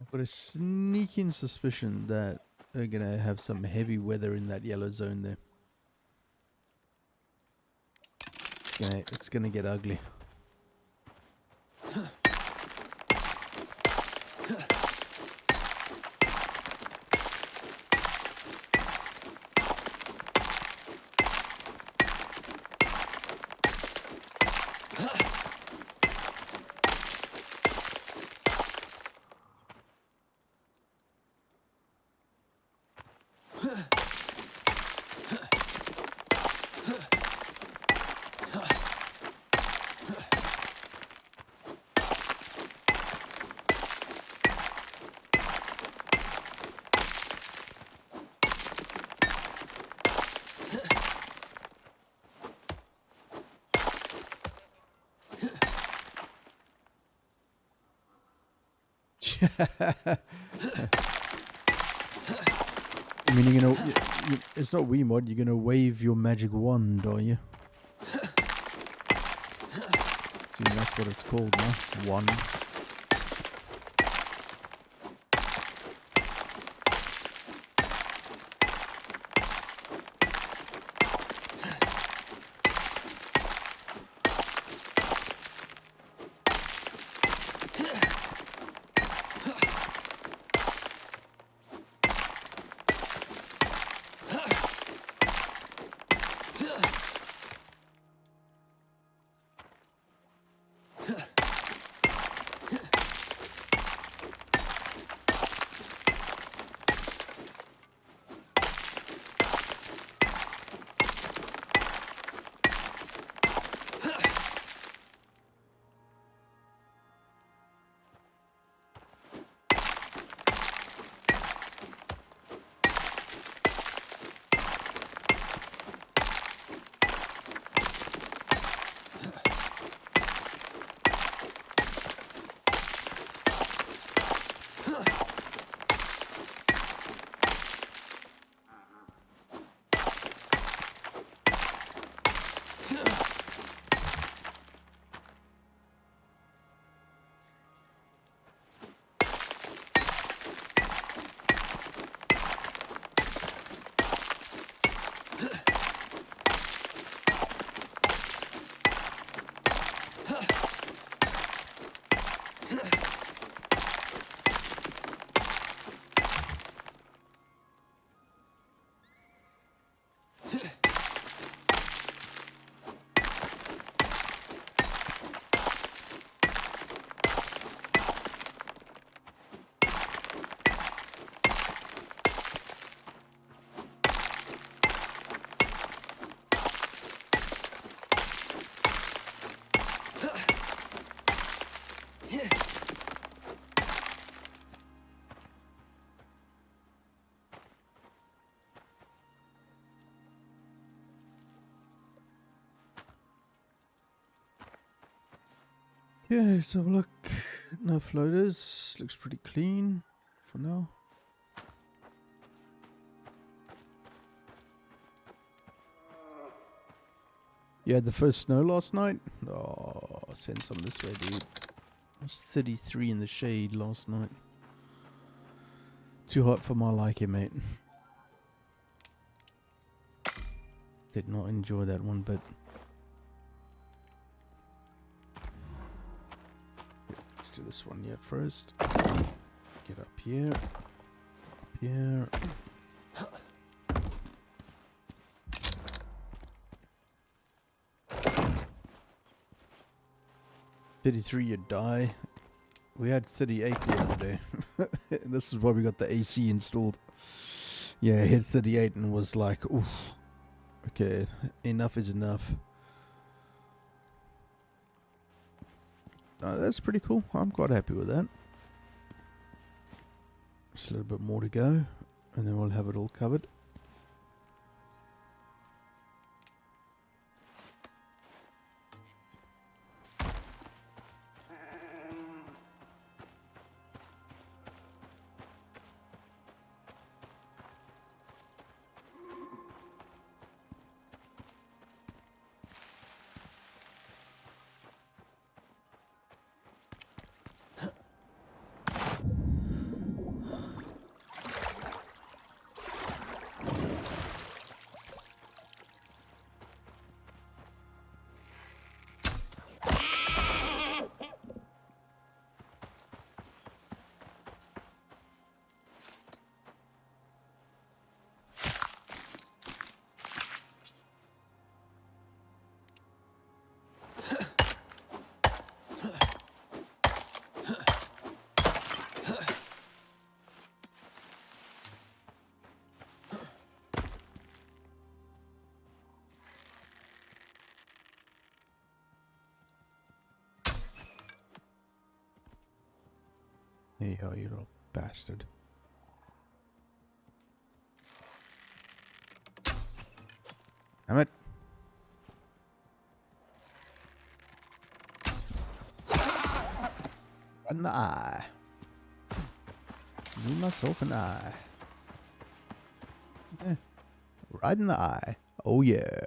I've got a sneaking suspicion that we're going to have some heavy weather in that yellow zone there. It's gonna get ugly. I mean, you're gonna... it's not Wii mod, you're gonna wave your magic wand, are you? See, that's what it's called now. Wand. Yeah, let's have a look. No floaters. Looks pretty clean for now. You had the first snow last night? Oh, send some this way, dude. It was 33 in the shade last night. Too hot for my liking, mate. Did not enjoy that one bit. Let's do this one yet first. Get up here. Up here. 33, you die We had 38 the other day. This is why we got the AC installed. Yeah, I hit 38 and was like, oof. Okay, enough is enough. That's pretty cool. I'm quite happy with that. Just a little bit more to go, and then we'll have it all covered. There you go, you little bastard. Damn it. Right in the eye. Me, myself, and I. Yeah. Right in the eye. Oh yeah.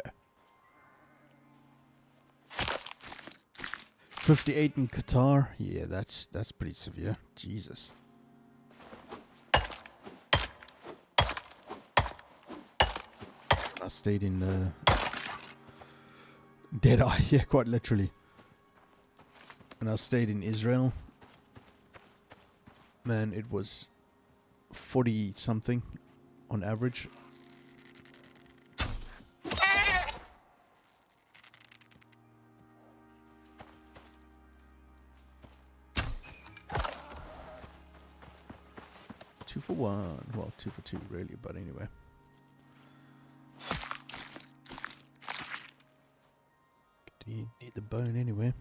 58 in Qatar. Yeah, that's pretty severe. Jesus. I stayed in Deadeye. Yeah, quite literally. And I stayed in Israel. Man, it was 40 something on average. Two for one. Well, 2 for 2 really, but anyway. Do you need the bone anyway?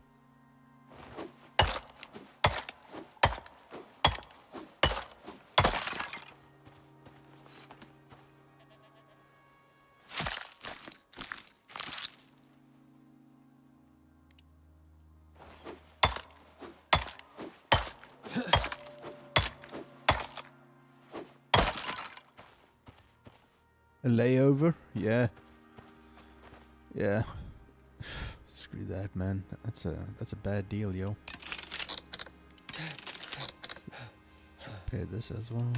A layover? Yeah. Yeah. Screw that, man. That's a bad deal, yo. Repair this as well.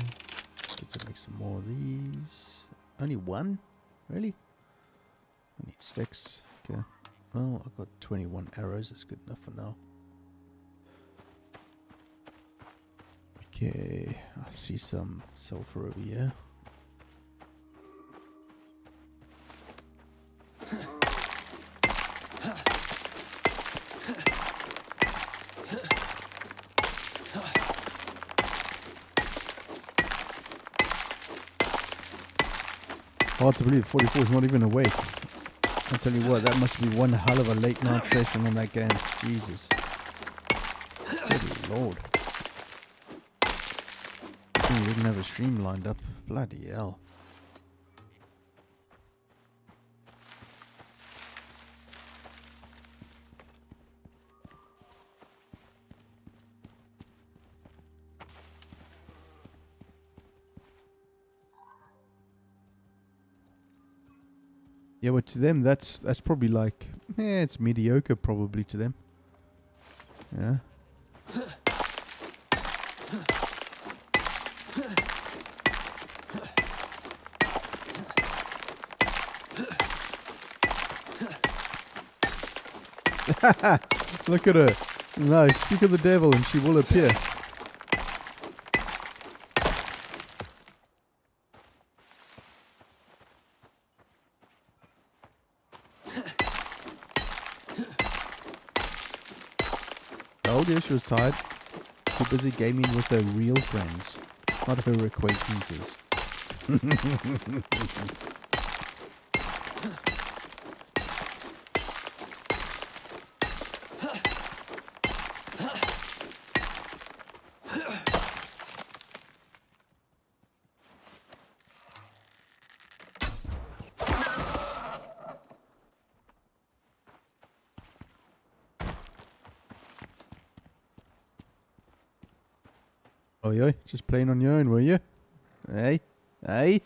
Get to make some more of these. Only one? Really? I need sticks. Okay. Well, I've got 21 arrows. That's good enough for now. Okay. I see some sulfur over here. Hard to believe 44 is not even awake. I'll tell you what, that must be one hell of a late night session on that game. Jesus. Good lord. We didn't have a stream lined up. Bloody hell. Yeah, but to them, that's probably like, it's mediocre probably to them. Yeah. Look at her. No, speak of the devil and she will appear. Told you she was tired. too busy gaming with her real friends, not her acquaintances. Oh yeah, just playing on your own, were you? Hey, hey.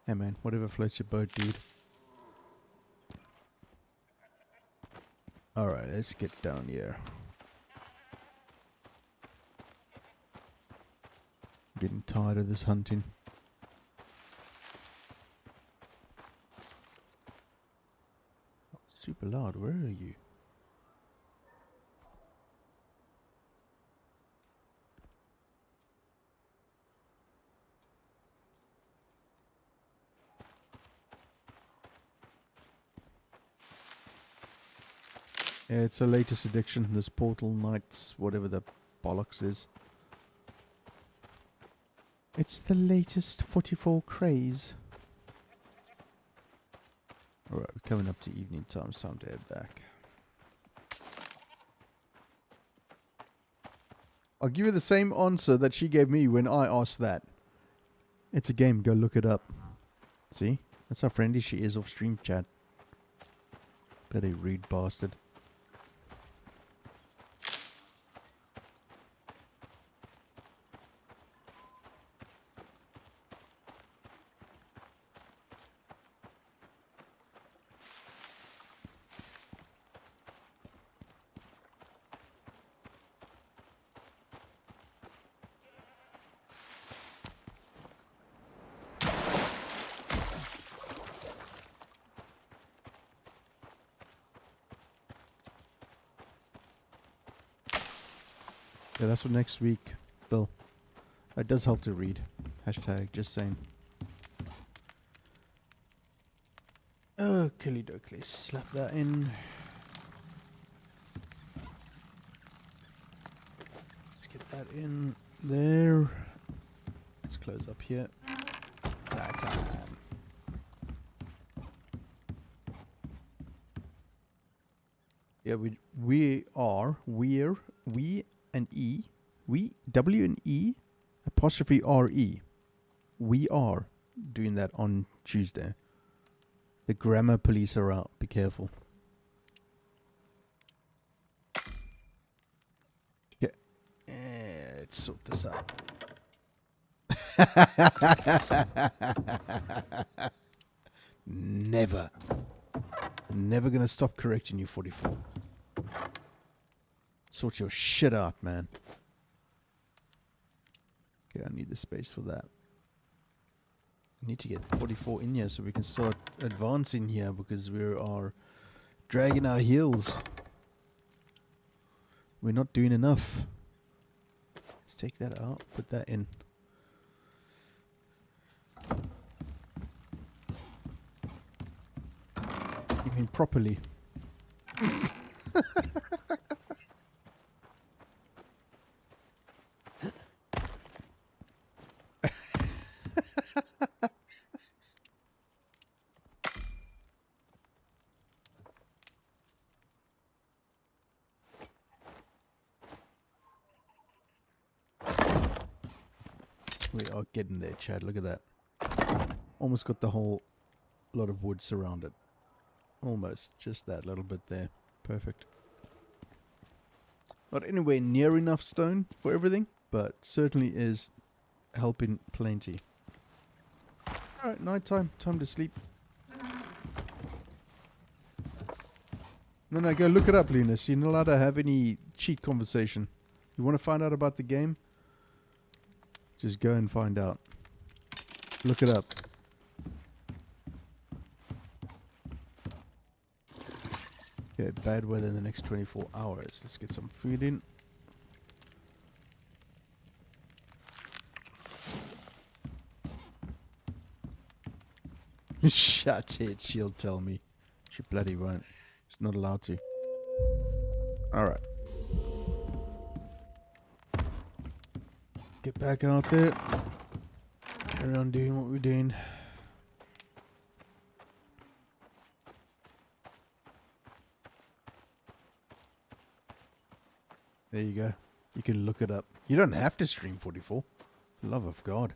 Hey man, whatever floats your boat, dude. Alright, let's get down here. Getting tired of this hunting. Super loud, where are you? Yeah, it's the latest addiction, this Portal Knights, whatever the bollocks is. It's the latest 44 craze. Alright, we're coming up to evening time, it's time to head back. I'll give you the same answer that she gave me when I asked that. It's a game, go look it up. See? That's how friendly she is off stream chat. Bloody rude bastard. Yeah, that's for next week, Bill. It does help to read. Hashtag, just saying. Oh, Killy-dokely. Slap that in. Let's get that in there. Let's close up here. That time. Yeah, we and E, W and E, apostrophe R-E. We are doing that on Tuesday. The grammar police are out. Be careful. Yeah. Let's sort this out. Never. Never gonna stop correcting you, 44. Sort your shit out, man. Okay, I need the space for that. I need to get 44 in here so we can start advancing here because we are dragging our heels. We're not doing enough. Let's take that out, put that in. You mean properly? We are getting there, Chad. Look at that. Almost got the whole lot of wood surrounded. Almost. Just that little bit there. Perfect. Not anywhere near enough stone for everything, but certainly is helping plenty. Alright, night time. Time to sleep. No, go look it up, Linus. You're not allowed to have any cheat conversation. You want to find out about the game? Just go and find out. Look it up. Okay, bad weather in the next 24 hours. Let's get some food in. Shut it, she'll tell me. She bloody won't. She's not allowed to. Alright. Get back out there. Carry on doing what we're doing. There you go. You can look it up. You don't have to stream 44. For the love of God.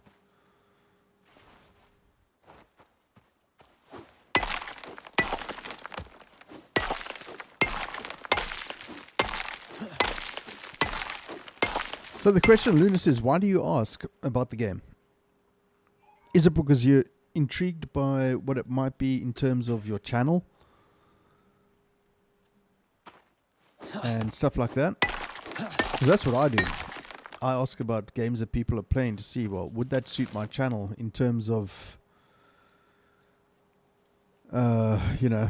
So the question, Luna says, why do you ask about the game? Is it because you're intrigued by what it might be in terms of your channel? And stuff like that? Because that's what I do. I ask about games that people are playing to see, well, would that suit my channel in terms of, you know,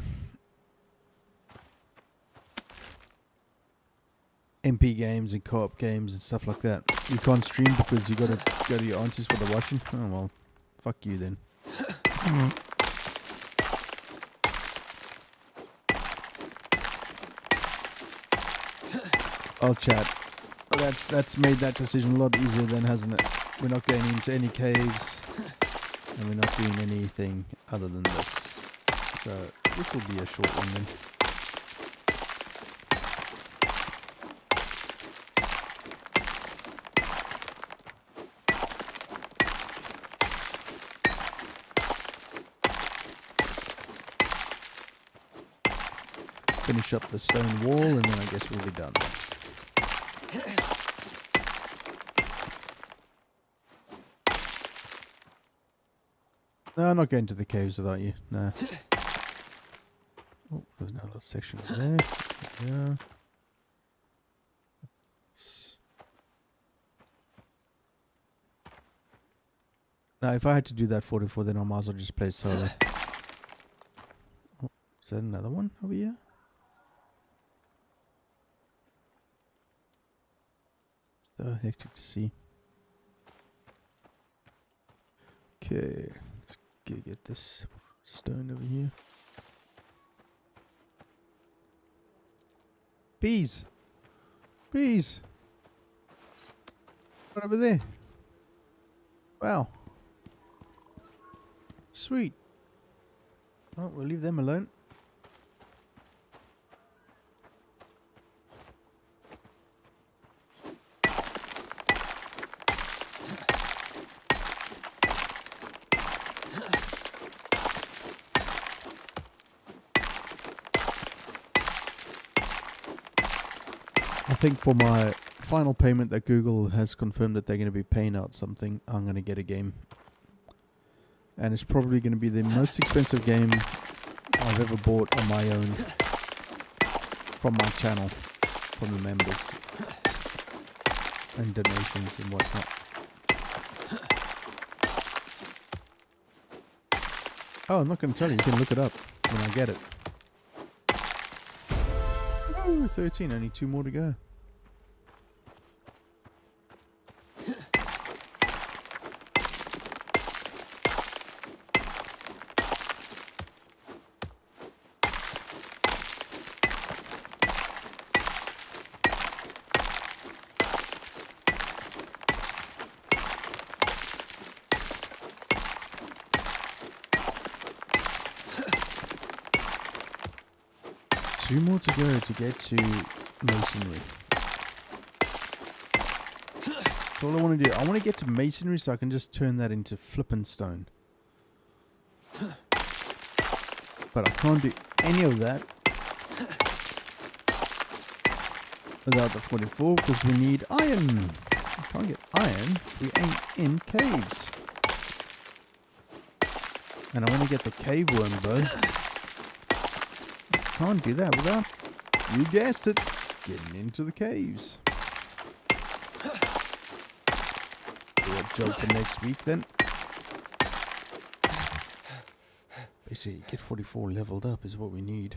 MP games and co-op games and stuff like that. You can't stream because you got to go to your answers for the watching. Oh well, fuck you then. I'll chat. That's made that decision a lot easier then, hasn't it? We're not going into any caves, and we're not doing anything other than this. So this will be a short one then. Finish up the stone wall and then I guess we'll be done. No, I'm not going to the caves without you. No. Oh, there's another little section there. Yeah. Now, if I had to do that 44, then I might as well just play solo. Oh, is that another one over here? So hectic to see. Okay, let's get this stone over here. Bees! Bees! Right over there. Wow. Sweet. Oh, we'll leave them alone. I think for my final payment that Google has confirmed that they're going to be paying out something, I'm going to get a game. And it's probably going to be the most expensive game I've ever bought on my own from my channel, from the members and donations and whatnot. Oh, I'm not going to tell you. You can look it up when I get it. Oh, 13. Only 2 more to go. Two more to go to get to masonry. That's all I want to do. I want to get to masonry so I can just turn that into flippin' stone. But I can't do any of that without the 44 because we need iron. I can't get iron. We ain't in caves. And I want to get the cave worm though. Can't do that without, you guessed it, getting into the caves. Do a job for next week then. Basically, get 44 leveled up is what we need.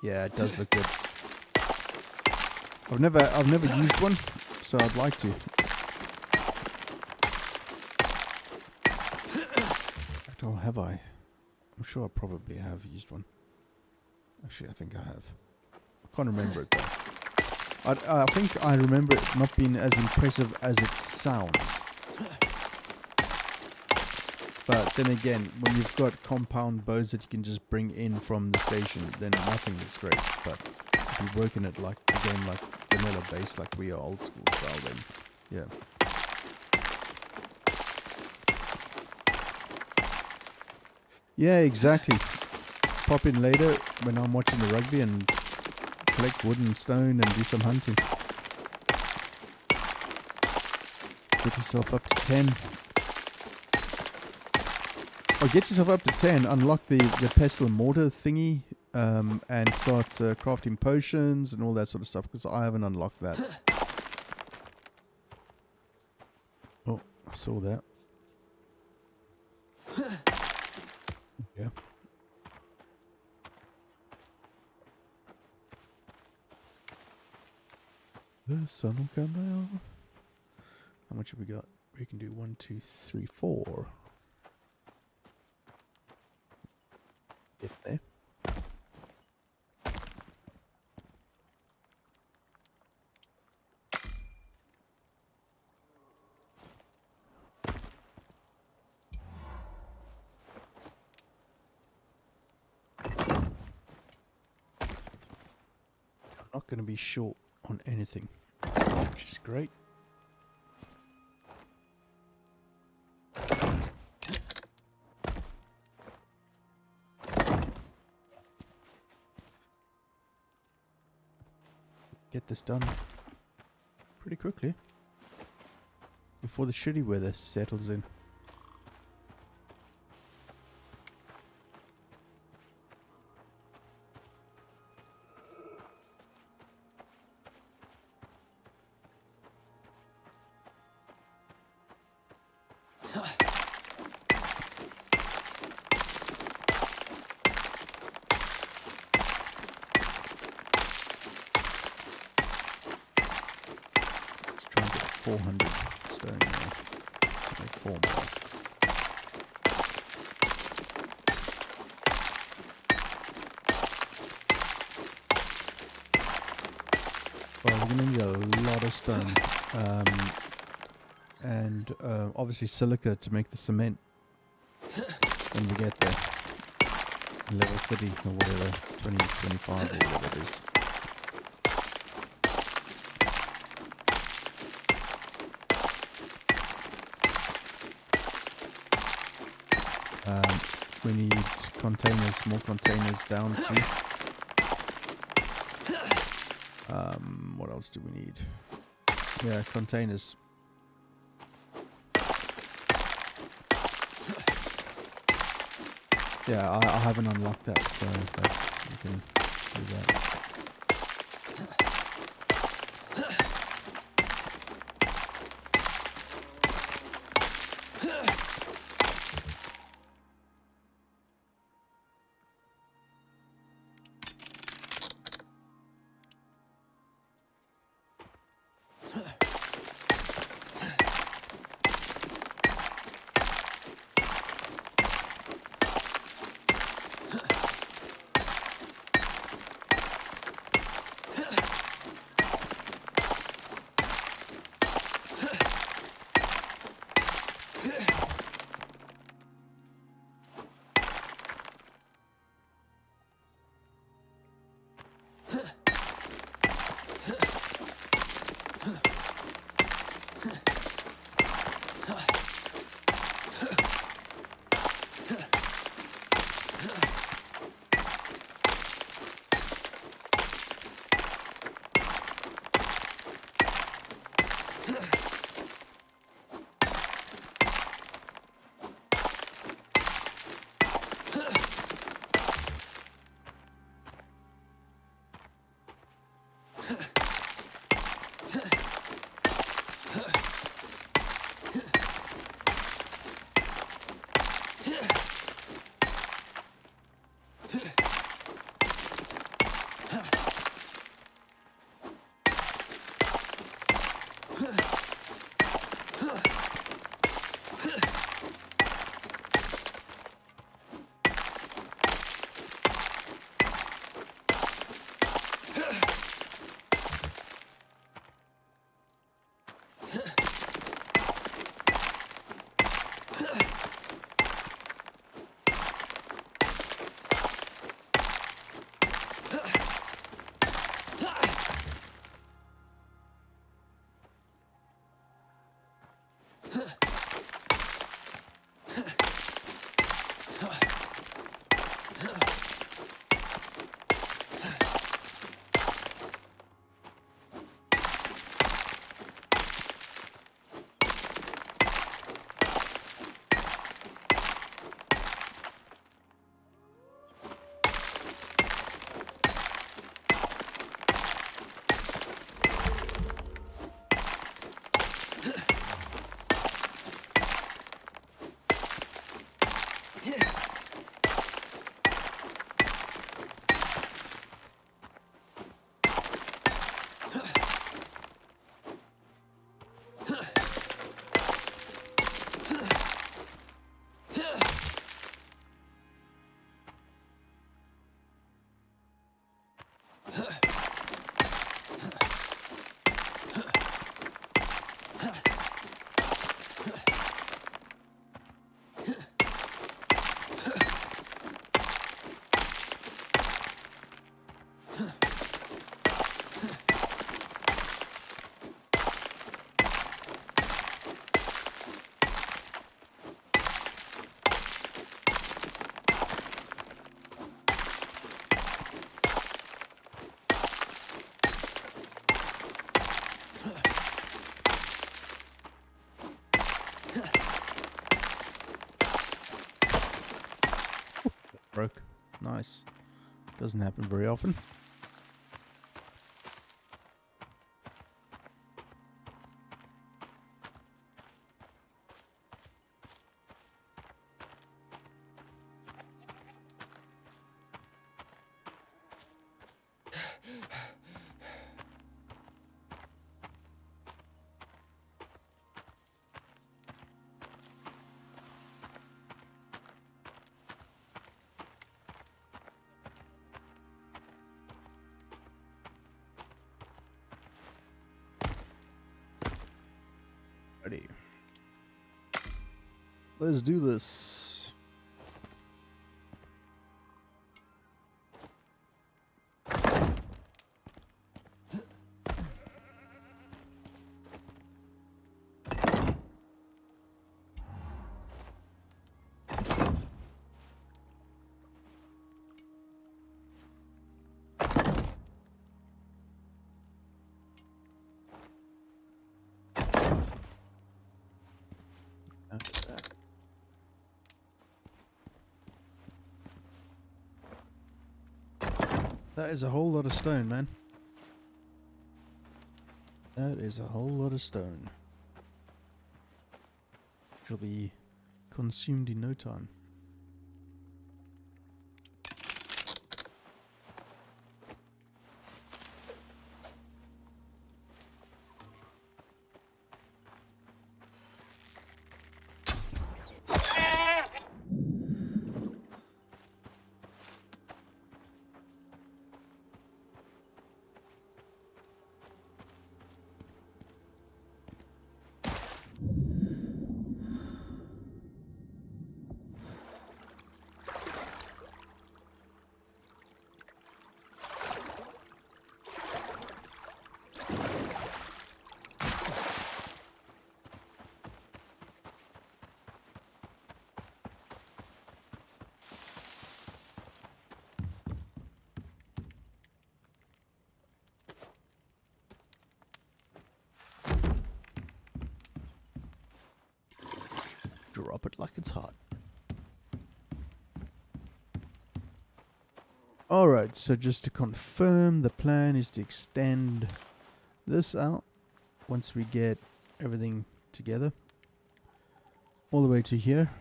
Yeah, it does look good. I've never used one, so I'd like to. Or have I? I'm sure I probably have used one. Actually, I think I have. I can't remember it though. I think I remember it not being as impressive as it sounds. But then again, when you've got compound bows that you can just bring in from the station, then nothing is great. But if you're working it like, again, like vanilla base, like we are old school style, then yeah. Yeah, exactly. Pop in later when I'm watching the rugby and collect wood and stone and do some hunting. Get yourself up to 10. Or get yourself up to 10, unlock the pestle and mortar thingy, and start crafting potions and all that sort of stuff, because I haven't unlocked that. Oh, I saw that. Yeah. The sun will come out. How much have we got? We can do 1, 2, 3, 4. Get there. I'm not going to be short on anything, which is great. Get this done pretty quickly before the shitty weather settles in. Let's try and get 400 stone there. Make 4 more. Well, we're going to need a lot of stone. And obviously silica to make the cement when we get there. Level 30 or whatever, 20, 25 or whatever it is. We need containers, more containers down too. What else do we need? Yeah, containers. Yeah, I haven't unlocked that, so that's, you can do that. Broke. Nice. Doesn't happen very often. Ready. Let's do this. That is a whole lot of stone, man. That is a whole lot of stone. It'll be consumed in no time. Drop it like it's hot. Alright, so just to confirm, the plan is to extend this out once we get everything together. All the way to here.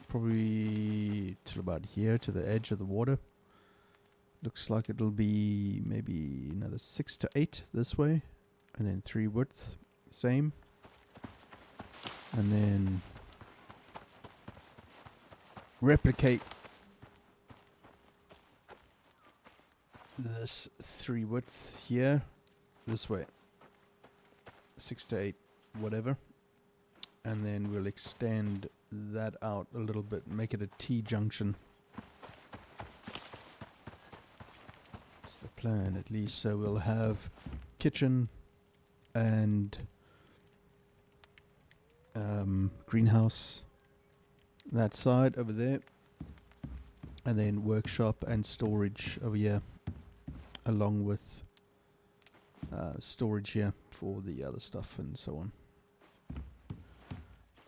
Probably till about here, to the edge of the water. Looks like it'll be maybe another 6 to 8 this way. And then 3 width, same. And then replicate this 3 width here, this way, 6 to 8, whatever, and then we'll extend that out a little bit, make it a T-junction. That's the plan, at least. So we'll have kitchen and greenhouse that side over there, and then workshop and storage over here, along with storage here for the other stuff and so on.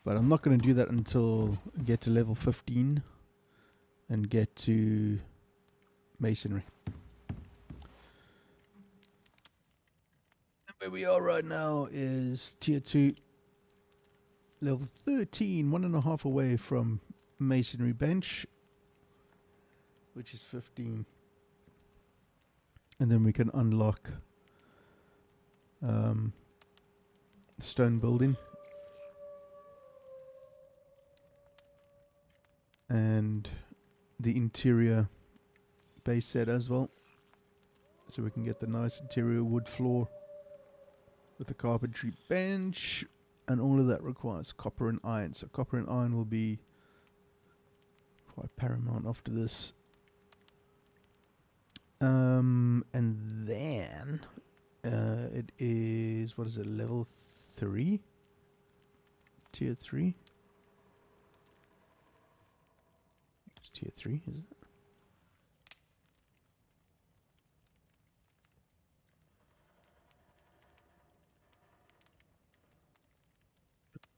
But I'm not going to do that until I get to level 15 and get to masonry. Where we are right now is tier 2, level 13, 1.5 away from masonry bench, which is 15. And then we can unlock stone building and the interior base set as well, so we can get the nice interior wood floor with the carpentry bench, and all of that requires copper and iron, so copper and iron will be quite paramount after this. And then it is, what is it, level 3? Tier 3? It's tier 3, is it?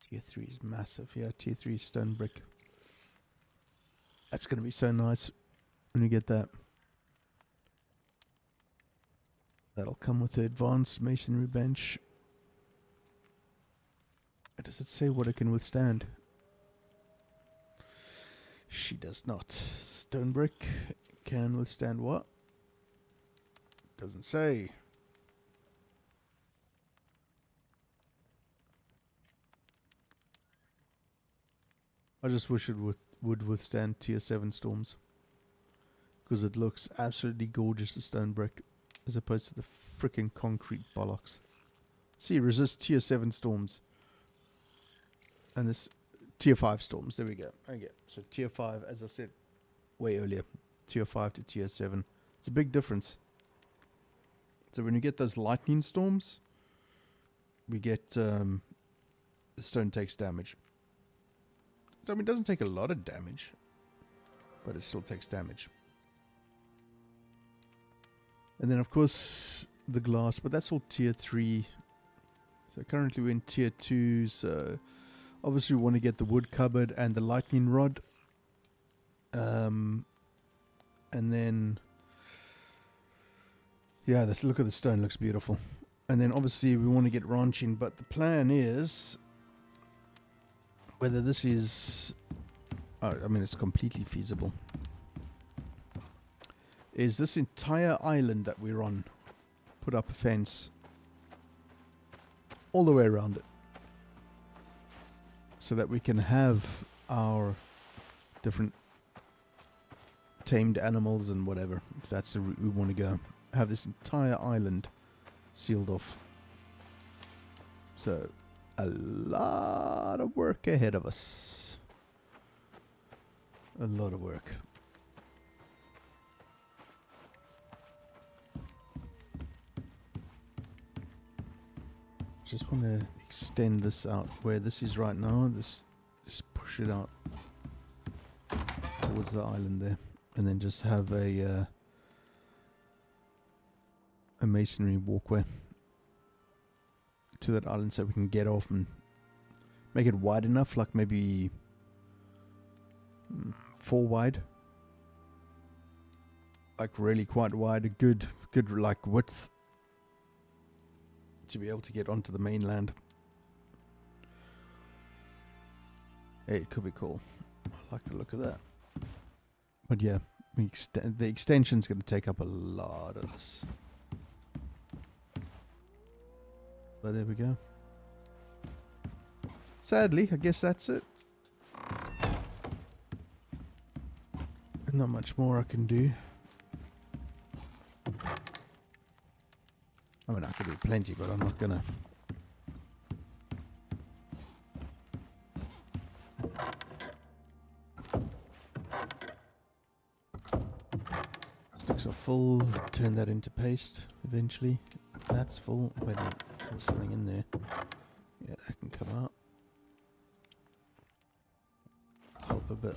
Tier 3 is massive. Yeah, tier 3 stone brick. That's going to be so nice when you get that. That'll come with the advanced masonry bench. Does it say what it can withstand? She does not. Stone brick can withstand what? Doesn't say. I just wish it would withstand tier 7 storms. Because it looks absolutely gorgeous, the stone brick. As opposed to the freaking concrete bollocks. See, resist tier 7 storms. And this tier 5 storms. There we go. Okay. So tier 5, as I said way earlier. Tier 5 to tier 7. It's a big difference. So when you get those lightning storms, we get the stone takes damage. So I mean, it doesn't take a lot of damage, but it still takes damage. And then of course the glass, but that's all tier 3. So currently we're in tier 2, so obviously we want to get the wood cupboard and the lightning rod. And then yeah, this look at the stone, looks beautiful. And then obviously we want to get ranching, but the plan is whether this is I mean it's completely feasible. Is this entire island that we're on, put up a fence all the way around it, so that we can have our different tamed animals and whatever, if that's the route we want to go. Have this entire island sealed off. So a lot of work ahead of us. A lot of work. Just want to extend this out where this is right now. Just push it out towards the island there, and then just have a masonry walkway to that island so we can get off and make it wide enough, like maybe 4 wide, like really quite wide, a good like width to be able to get onto the mainland. Hey, it could be cool. I like the look of that. But yeah, the extension's going to take up a lot of this. But there we go. Sadly, I guess that's it. Not much more I can do. I mean, I could do plenty, but I'm not gonna. Sticks are full. Turn that into paste eventually. If that's full. Wait a minute. There's something in there. Yeah, that can come out. Help a bit.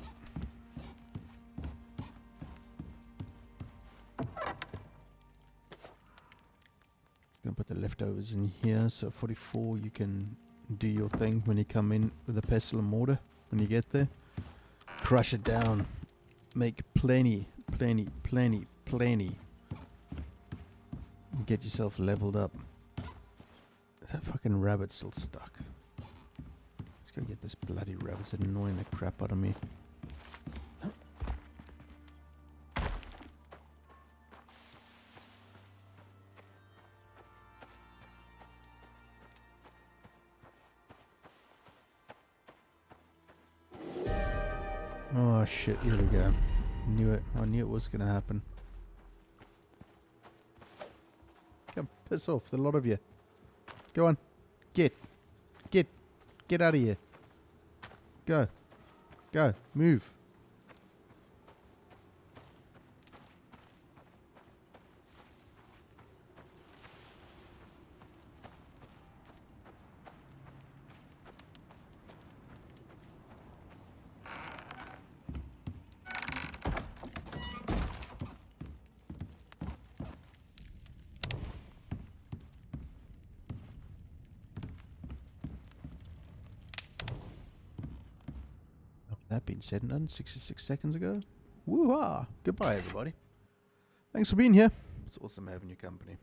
Gonna put the leftovers in here, so 44 you can do your thing when you come in with a pestle and mortar. When you get there, crush it down, make plenty, and get yourself leveled up. That fucking rabbit's still stuck. Let's go get this bloody rabbit. It's annoying the crap out of me. Oh shit, here we go. Knew it. I knew it was gonna happen. Come, piss off, there's a lot of you. Go on. Get out of here. Go. Move. That being said, 66 seconds ago. Woo-ha! Goodbye, everybody. Thanks for being here. It's awesome having your company.